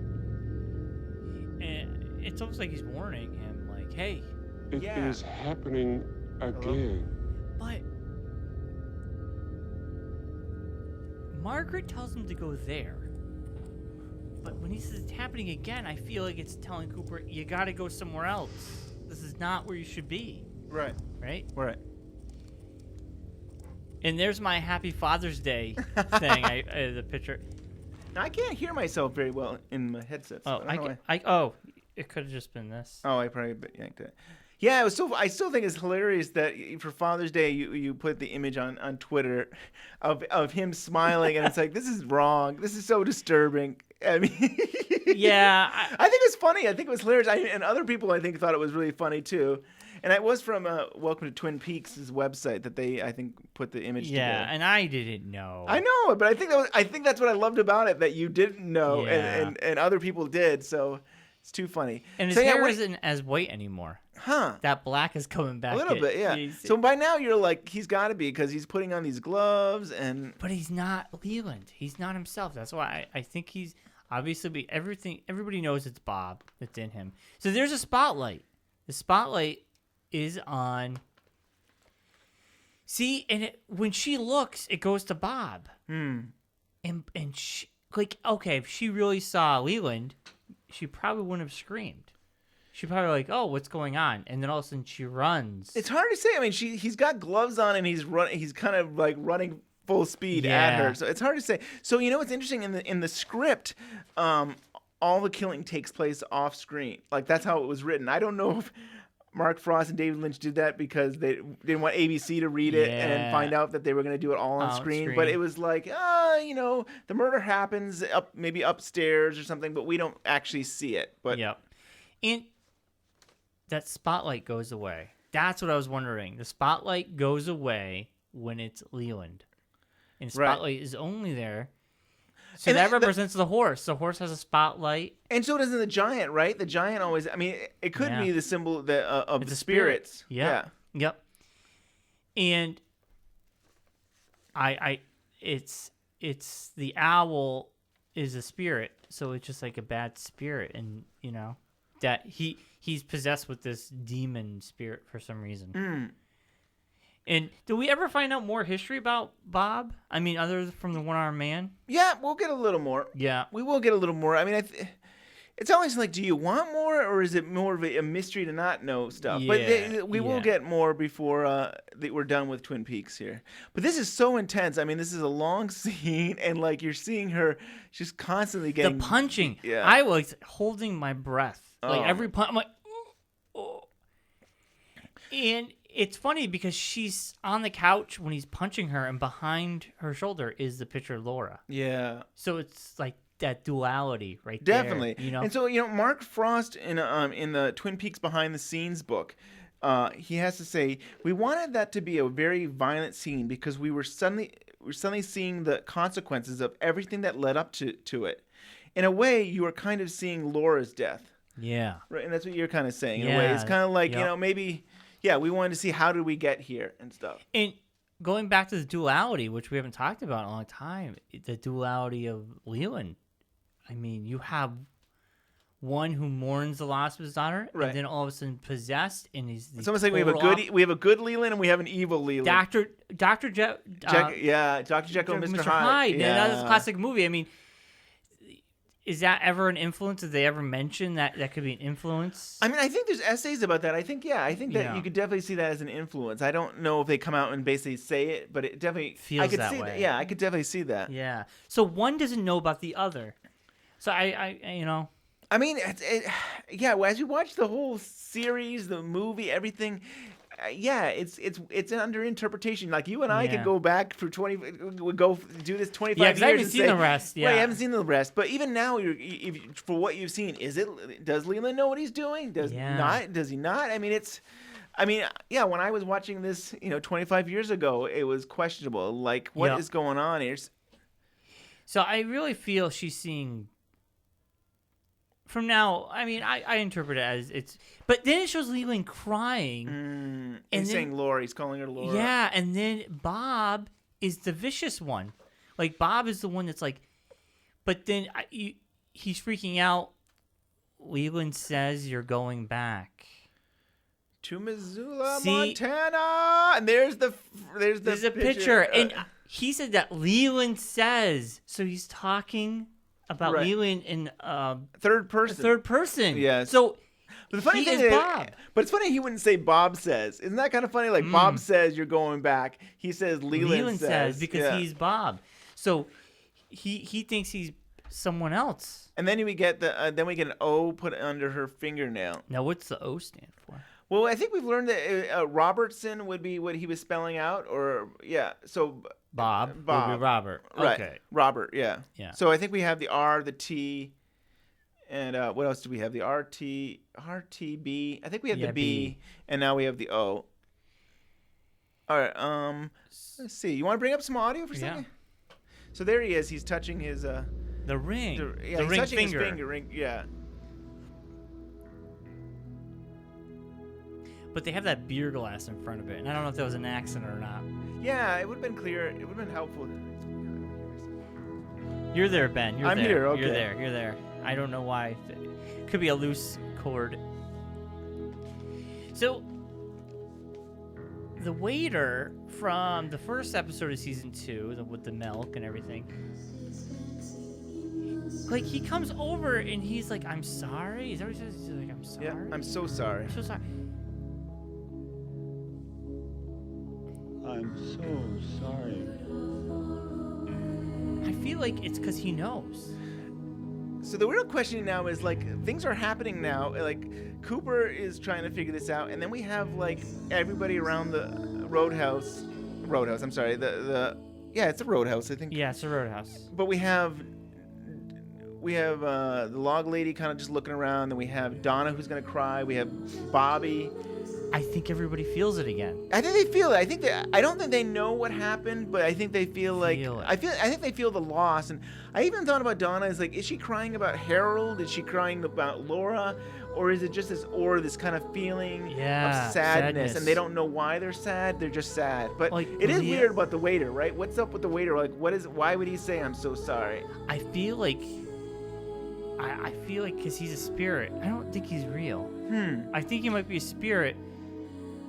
And it's almost like he's warning him, like, hey. It is happening again. But Margaret tells him to go there. But when he says it's happening again, I feel like it's telling Cooper, you gotta go somewhere else. This is not where you should be. Right. Right? Right. And there's my Happy Father's Day thing, the picture. Now, I can't hear myself very well in my headset. So It could have just been this. Oh, I probably yanked it. Yeah, it was so. I still think it's hilarious that for Father's Day you put the image on Twitter of him smiling, and it's like, this is wrong. This is so disturbing. I mean, Yeah, I think it's funny. I think it was hilarious, and other people I think thought it was really funny too. And it was from Welcome to Twin Peaks' website that they I think put the image together. yeah, and I didn't know. I know, but I think that's what I loved about it, that you didn't know, Yeah. and other people did. So it's too funny. And his so, hair isn't as white anymore. Huh. That black is coming back. A little bit, yeah. So by now you're like, he's got to be, because he's putting on these gloves and. But he's not Leland. He's not himself. That's why I think he's obviously everything. Everybody knows it's Bob that's in him. So there's a spotlight. The spotlight is on. See, and when she looks, it goes to Bob. And she, like, okay, if she really saw Leland, she probably wouldn't have screamed. She'd probably like, oh, what's going on? And then all of a sudden she runs. It's hard to say. I mean, he's got gloves on and he's kind of like running full speed at her. So it's hard to say. So what's interesting in the script, all the killing takes place off screen. Like that's how it was written. I don't know if Mark Frost and David Lynch did that because they didn't want ABC to read it and find out that they were going to do it all on screen. But it was like, the murder happens maybe upstairs or something, but we don't actually see it. But and that spotlight goes away. That's what I was wondering. The spotlight goes away when it's Leland. And the spotlight is only there. So that represents the horse. The horse has a spotlight. And so does the giant, right? The giant always, I mean, it could be the symbol of the spirits. Yeah. Yep. And it's the owl is a spirit. So it's just like a bad spirit. And, that he's possessed with this demon spirit for some reason. And do we ever find out more history about Bob? I mean, other from the One-Armed Man? Yeah, we'll get a little more. Yeah. We will get a little more. I mean, it's always like, do you want more, or is it more of a mystery to not know stuff? But we will get more before we're done with Twin Peaks here. But this is so intense. I mean, this is a long scene, and like you're seeing her just constantly getting the punching. Yeah. I was holding my breath. Like every punch, I'm like, oh. And it's funny because she's on the couch when he's punching her, and behind her shoulder is the picture of Laura. Yeah. So it's like that duality right Definitely. there. And so, Mark Frost in the Twin Peaks behind the scenes book, he has to say, we wanted that to be a very violent scene because we're suddenly seeing the consequences of everything that led up to it. In a way, you are kind of seeing Laura's death. Yeah. Right, and that's what you're kind of saying. In a way, it's kind of like maybe Yeah, we wanted to see how did we get here and stuff. And going back to the duality, which we haven't talked about in a long time, the duality of Leland. I mean, you have one who mourns the loss of his daughter, Right. and then all of a sudden possessed, and he's It's almost like we have a good Leland and we have an evil Leland. Dr. Dr. Jekyll and Mr. Hyde. Yeah. That's a classic movie. I mean, is that ever an influence? Did they ever mention that could be an influence? I mean, I think there's essays about that. I think that Yeah. you could definitely see that as an influence. I don't know if they come out and basically say it, but it definitely Feels I could that see way. Yeah, I could definitely see that. Yeah. So one doesn't know about the other. So I you know. I mean, well, as you watch the whole series, the movie, everything, it's under interpretation. Like you and I could go back for 20, would go do this 25 years. Yeah, because I haven't seen the rest. Yeah, right, I haven't seen the rest. But even now, for what you've seen, does Leland know what he's doing? Does he not? I mean, when I was watching this, 25 years ago, it was questionable. Like, what is going on here? So I really feel she's seeing. From now, I mean, I interpret it as it's, but then it shows Leland crying, and he's saying Laura. He's calling her Laura. Yeah, and then Bob is the vicious one. Like Bob is the one that's like, but then he's freaking out. Leland says, "You're going back to Missoula, Montana," and there's the picture, and he said that Leland says. So he's talking about Leland in third person. Yes. So the funny thing is Bob. But it's funny he wouldn't say Bob says. Isn't that kind of funny? Like Bob says you're going back. He says Leland says because he's Bob. So he thinks he's someone else. And then we get an O put under her fingernail. Now what's the O stand for? Well, I think we've learned that Robertson would be what he was spelling out, so Bob would be Robert. Right. Okay. Robert, yeah. Yeah. So I think we have the R, the T, and what else do we have? The RTB. I think we have the B, and now we have the O. All right. Let's see. You want to bring up some audio for a second? So there he is. He's touching his the ring. The he's ring touching finger. his finger ring. Yeah. But they have that beer glass in front of it, and I don't know if that was an accident or not. Yeah, it would have been clear. It would have been helpful. You're there, Ben. I'm here. Okay. You're there. I don't know why. It could be a loose cord. So, the waiter from the first episode of season 2, with the milk and everything, like he comes over and he's like, "I'm sorry." Is that what he says? He's like, "I'm sorry." Yeah, I'm so sorry. I'm so sorry. I'm so sorry. I feel like it's because he knows. So the real question now is, like, things are happening now. Like, Cooper is trying to figure this out, and then we have, like, everybody around the roadhouse. I'm sorry. It's a roadhouse, I think. Yeah, it's a roadhouse. But we have the log lady kind of just looking around. Then we have Donna who's gonna cry. We have Bobby. I think everybody feels it again. I think they feel it. I don't think they know what happened, but I think they feel like I think they feel the loss. And I even thought about Donna as like, is she crying about Harold? Is she crying about Laura? Or is it just this kind of feeling of sadness? And they don't know why they're sad. They're just sad. But like, it is weird about the waiter, right? What's up with the waiter? Like, why would he say I'm so sorry? I feel like because he's a spirit. I don't think he's real. I think he might be a spirit.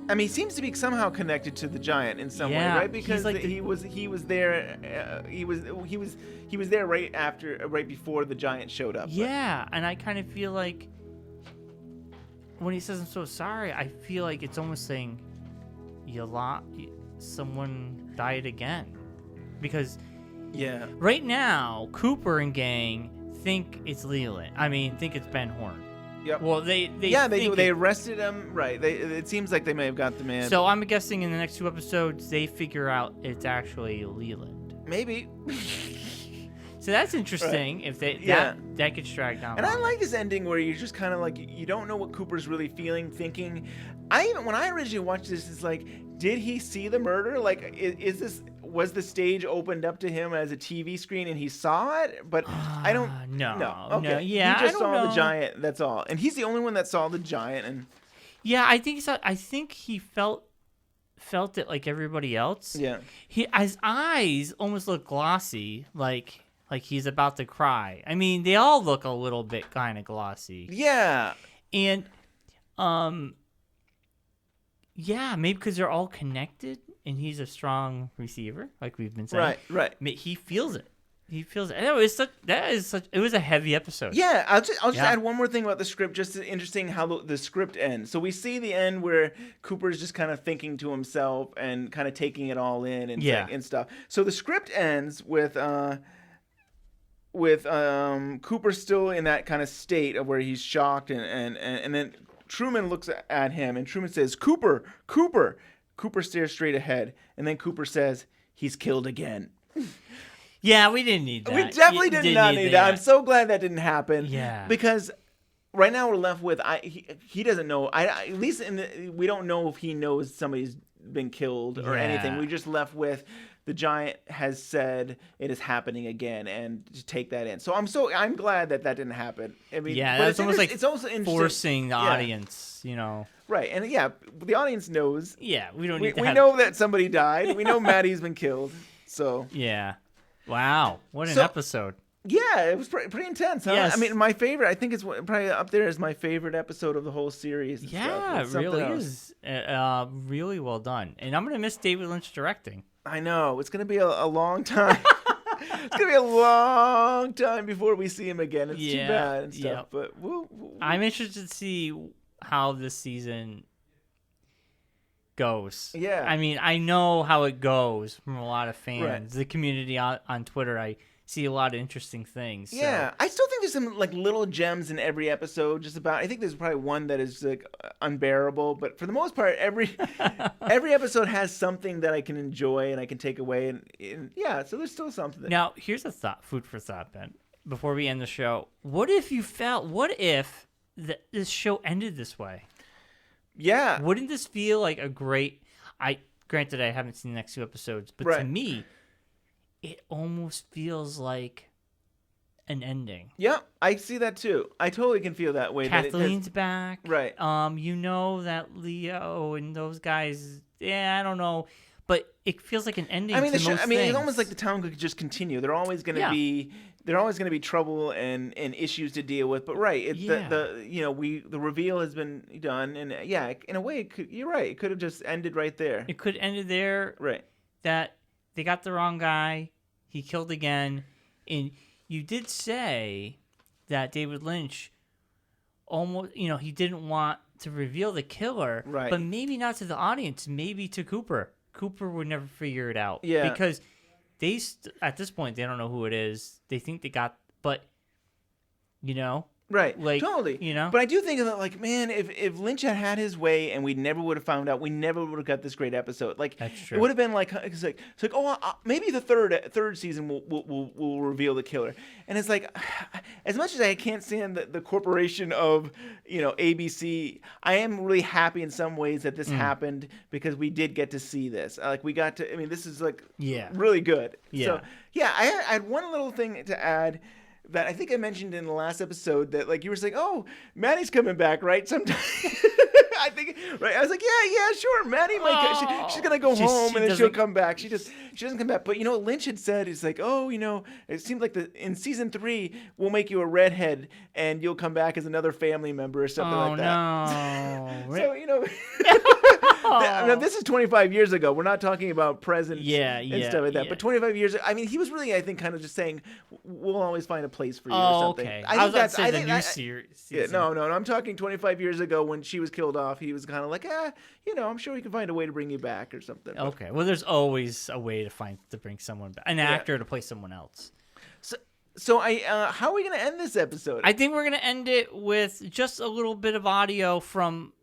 I mean, he seems to be somehow connected to the giant in some way, right? Because like he was there. He was there right before the giant showed up. Yeah, and I kind of feel like when he says I'm so sorry, I feel like it's almost saying someone died again, because right now Cooper and gang think it's Leland. I mean, think it's Ben Horn. Yep. Well, they do. They arrested him. Right. It seems like they may have got the man. So I'm guessing in the next 2 episodes they figure out it's actually Leland. Maybe. So that's interesting. Right. If that gets dragged down. And I like this ending where you're just kind of like, you don't know what Cooper's really feeling, thinking. When I originally watched this, it's like, did he see the murder? Like, was the stage opened up to him as a TV screen and he saw it? But I don't. No. Okay. No. Yeah. He just saw the giant. That's all. And he's the only one that saw the giant. And Yeah, I think he felt it like everybody else. Yeah. His eyes almost look glossy, like he's about to cry. I mean, they all look a little bit kind of glossy. Yeah. And yeah, maybe because they're all connected and he's a strong receiver, like we've been saying. Right. He feels it. He feels it. And it was a heavy episode. Yeah, I'll just add one more thing about the script. Just interesting how the script ends. So we see the end where Cooper's just kind of thinking to himself and kind of taking it all in and stuff. So the script ends with Cooper still in that kind of state of where he's shocked and then Truman looks at him and Truman says, "Cooper, Cooper." Cooper stares straight ahead and then Cooper says, "He's killed again." Yeah, we didn't need that. We definitely did not need that. I'm so glad that didn't happen. Yeah. Because right now we're left with he doesn't know. At least we don't know if he knows somebody's been killed or anything. We're just left with the giant has said it is happening again, and to take that in. So I'm glad that didn't happen. I mean, yeah, but that's almost like it's also forcing the audience, you know. Right, and yeah, the audience knows. Yeah, we don't We need to know that somebody died. We know Maddie's been killed. So yeah. Wow, what an episode. Yeah, it was pretty intense. Huh? Yes. I mean, my favorite. I think it's probably up there as my favorite episode of the whole series. Yeah, it really is. Really well done. And I'm gonna miss David Lynch directing. I know it's gonna be a long time. It's gonna be a long time before we see him again. It's too bad and stuff. But I'm interested to see how this season goes. Yeah. I mean, I know how it goes from a lot of fans. Right. The community on Twitter, I see a lot of interesting things. So. Yeah, I still think there's some like little gems in every episode. Just about, I think there's probably one that is like unbearable, but for the most part, every episode has something that I can enjoy and I can take away, and yeah, so there's still something. Now, here's a thought, food for thought, Ben. Before we end the show, what if this show ended this way? Yeah, wouldn't this feel like a great? Granted, I haven't seen the next two episodes, but to me, it almost feels like an ending. Yeah, I see that too. I totally can feel that way. Kathleen's back. Right. You know that Leo and those guys. Yeah, I don't know, but it feels like an ending. I mean, to most things. it's almost like the town could just continue. They're always going to be. There are always going to be trouble and issues to deal with. But the reveal has been done, and in a way, you're right. It could have just ended right there. It could have ended there. Right. That they got the wrong guy. He killed again, and you did say that David Lynch almost, he didn't want to reveal the killer, right? But maybe not to the audience. Maybe to Cooper. Cooper would never figure it out. Yeah. Because at this point, they don't know who it is. They think they got, but, Right, like, totally. But I do think that, like, man, if Lynch had his way and we never would have found out, we never would have got this great episode. Like, that's true. It would have been like, maybe the third season will reveal the killer. And it's like, as much as I can't stand the corporation of, ABC, I am really happy in some ways that this happened because we did get to see this. Like, we got to. I mean, this is like really good. Yeah. So I had one little thing to add. That I think I mentioned in the last episode that, like, you were saying, oh, Maddie's coming back, right? Sometime. I think, right? I was like, yeah, sure. Maddie might. She's gonna go home and then she'll come back. She doesn't come back. But what Lynch had said is like, oh, it seems like in season 3 we'll make you a redhead and you'll come back as another family member or something like that. No. So this is 25 years ago. We're not talking about present and stuff like that. Yeah. But 25 years. I mean, he was really, I think, kind of just saying, we'll always find a place for you or something. Okay. I was about to say the new series. Yeah, no. I'm talking 25 years ago when she was killed off. He was kind of like, I'm sure we can find a way to bring you back or something. Okay. Well, there's always a way to bring someone back, an actor to play someone else. So how are we going to end this episode? I think we're going to end it with just a little bit of audio from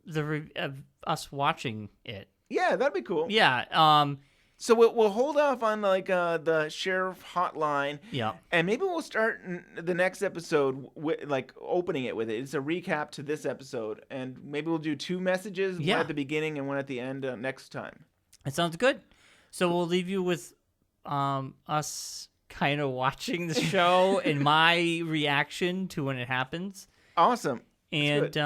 us watching it. Yeah, that'd be cool. Yeah. So we'll hold off on the sheriff hotline. Yeah. And maybe we'll start the next episode with opening it with it. It's a recap to this episode, and maybe we'll do 2 messages, one at the beginning and one at the end next time. That sounds good. So we'll leave you with us kind of watching the show and my reaction to when it happens. Awesome. And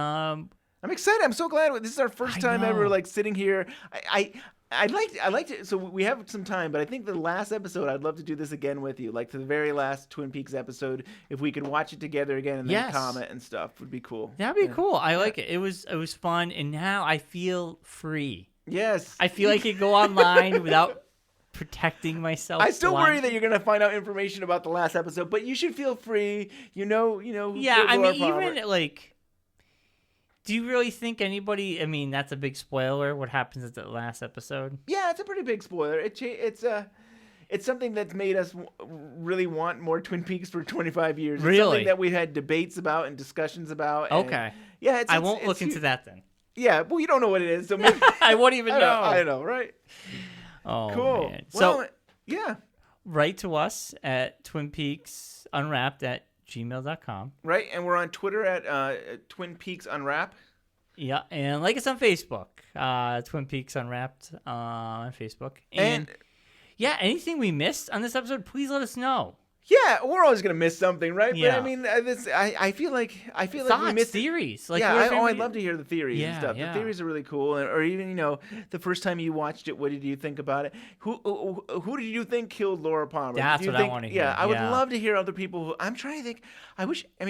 I'm excited. I'm so glad. This is our first time ever like sitting here. I'd like to. So we have some time, but I think the last episode, I'd love to do this again with you, like to the very last Twin Peaks episode. If we could watch it together again and then comment and stuff, would be cool. That'd be cool. I like it. It was fun, and now I feel free. Yes, I feel I could go online without protecting myself. I still worry that you're gonna find out information about the last episode, but you should feel free. You know. Yeah, I mean, even like. Do you really think anybody? I mean, that's a big spoiler. What happens at the last episode? Yeah, it's a pretty big spoiler. It's something that's made us really want more Twin Peaks for 25 years. It's really? Something that we've had debates about and discussions about. And okay. Yeah, I won't look into that then. Yeah, well, you don't know what it is, so maybe I won't even know. I know, right? Oh, cool. Man. Well, so, yeah. Write to us at Twin Peaks Unwrapped at gmail.com. Right, and we're on Twitter at Twin Peaks Unwrapped. Yeah, and like us on Facebook, Twin Peaks Unwrapped on Facebook. And yeah, anything we missed on this episode, please let us know. Yeah, we're always gonna miss something, right? Yeah. But I mean, I feel like Thoughts, we missed theories. Like, yeah, I'd love to hear the theories and stuff. Yeah. The theories are really cool, or even the first time you watched it, what did you think about it? Who did you think killed Laura Palmer? That's what I want to hear. Yeah, I would love to hear other people. I'm trying to think.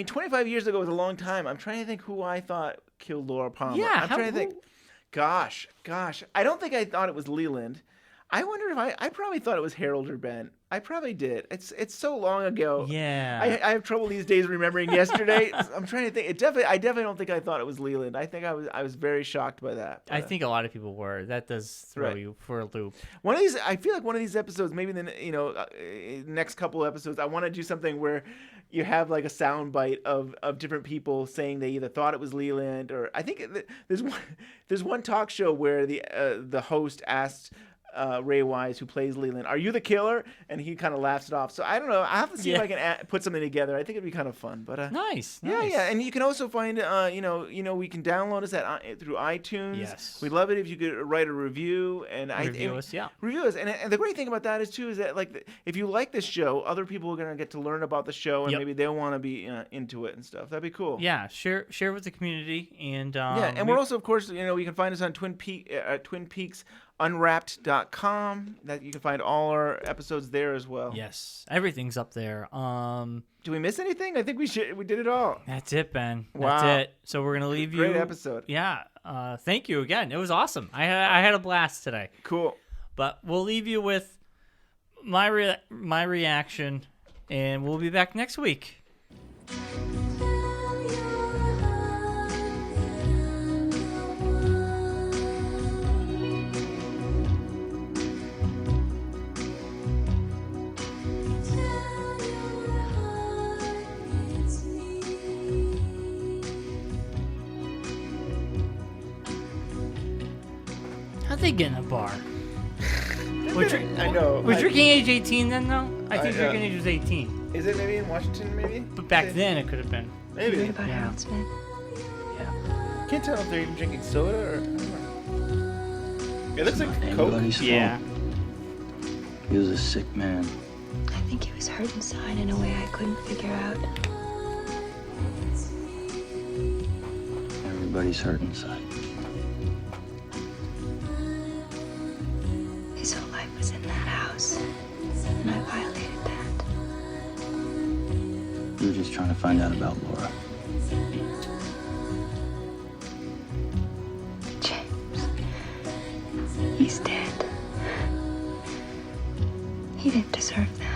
25 years ago was a long time. I'm trying to think who I thought killed Laura Palmer. Yeah, I'm trying to think. Gosh, I don't think I thought it was Leland. I wonder if I probably thought it was Harold or Ben. I probably did. It's so long ago. Yeah. I have trouble these days remembering yesterday. I'm trying to think. I definitely don't think I thought it was Leland. I think I was very shocked by that. I think a lot of people were. That does throw you for a loop. One of these, I feel like one of these episodes, maybe the next couple episodes, I want to do something where you have like a sound bite of different people saying they either thought it was Leland or I think there's one talk show where the host asked Ray Wise, who plays Leland, "Are you the killer?" And he kind of laughs it off. So I don't know. I have to see if I can put something together. I think it'd be kind of fun. But nice. Yeah. And you can also find we can download us through iTunes. Yes. We'd love it if you could write a review and review us. Yeah. Review us. And the great thing about that is that like if you like this show, other people are gonna get to learn about the show and maybe they'll want to be into it and stuff. That'd be cool. Yeah. Share with the community and and we're also, of course, you can find us on Twin Peaks Unwrapped.com. That you can find all our episodes there as well. Yes, everything's up there. Do we miss anything? I think we did it all. That's it, Ben. Wow. That's it. So we're gonna leave you. Great episode. Yeah. Thank you again. It was awesome. I had a blast today. Cool. But we'll leave you with my reaction, and we'll be back next week. How'd they get in a bar? I know. Was drinking age 18 then, though? I think drinking age was 18. Is it maybe in Washington, maybe? But back then, it could have been. Maybe. You read about Harold Smith? Yeah. Can't tell if they're even drinking soda or. I don't know. It looks like Coke. Yeah. He was a sick man. I think he was hurt inside in a way I couldn't figure out. Everybody's hurt inside. His whole life was in that house, and I violated that. We were just trying to find out about Laura. James, he's dead. He didn't deserve that.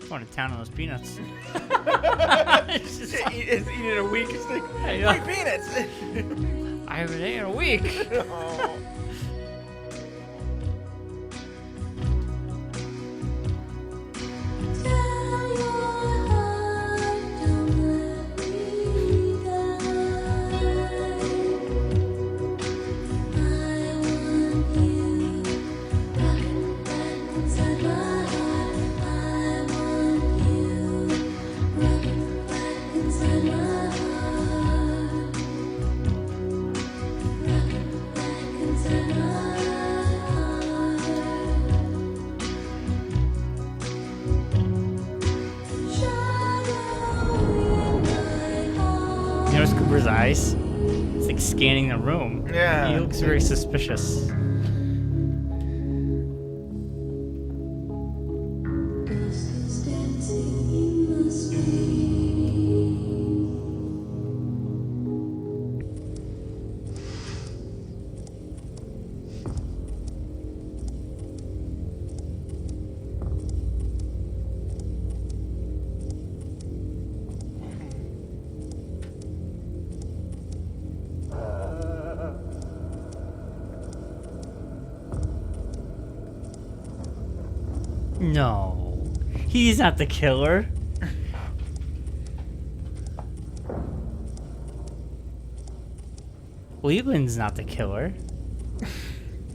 Going to town on those peanuts. It's eating in a week. It's like, free peanuts. I haven't eaten in a week. Oh. notice Cooper's eyes? It's like scanning the room. Yeah. He looks very suspicious. No, he's not the killer. Leland's not the killer.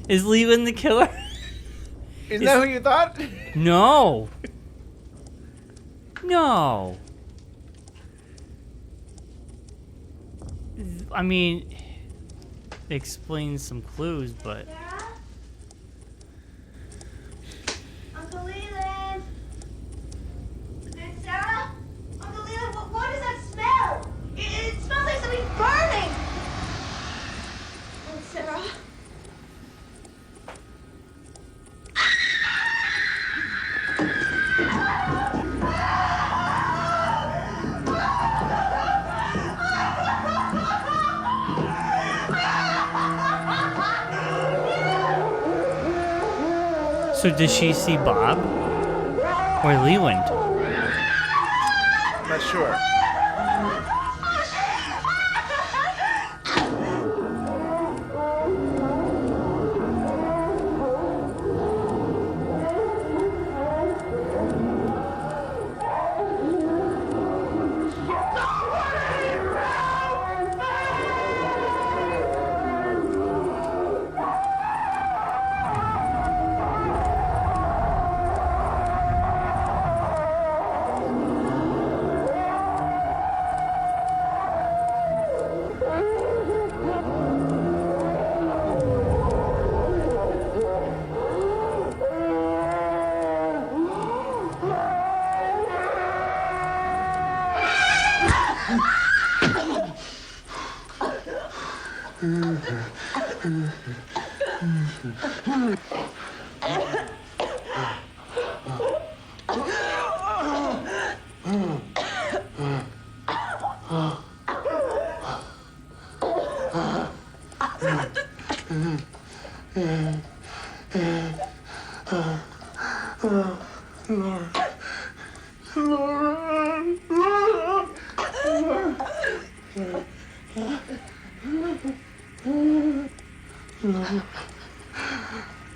Is Leland the killer? Isn't that who you thought? No. No. I mean, it explains some clues, but... Uncle Leland! Sarah? Uncle Leland, what is that smell? It smells like something burning! And Sarah? So does she see Bob? Or Leland? I'm not sure.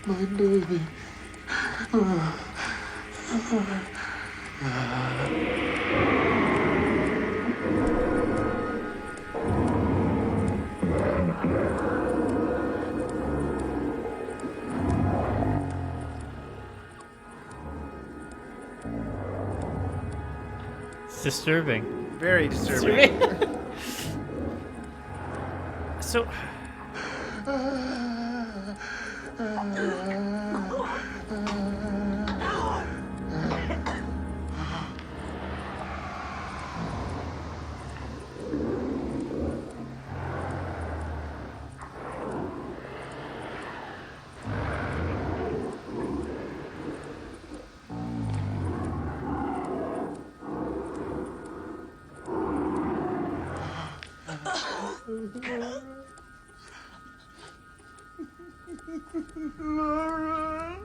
My baby. It's disturbing. Very disturbing. So... Laura.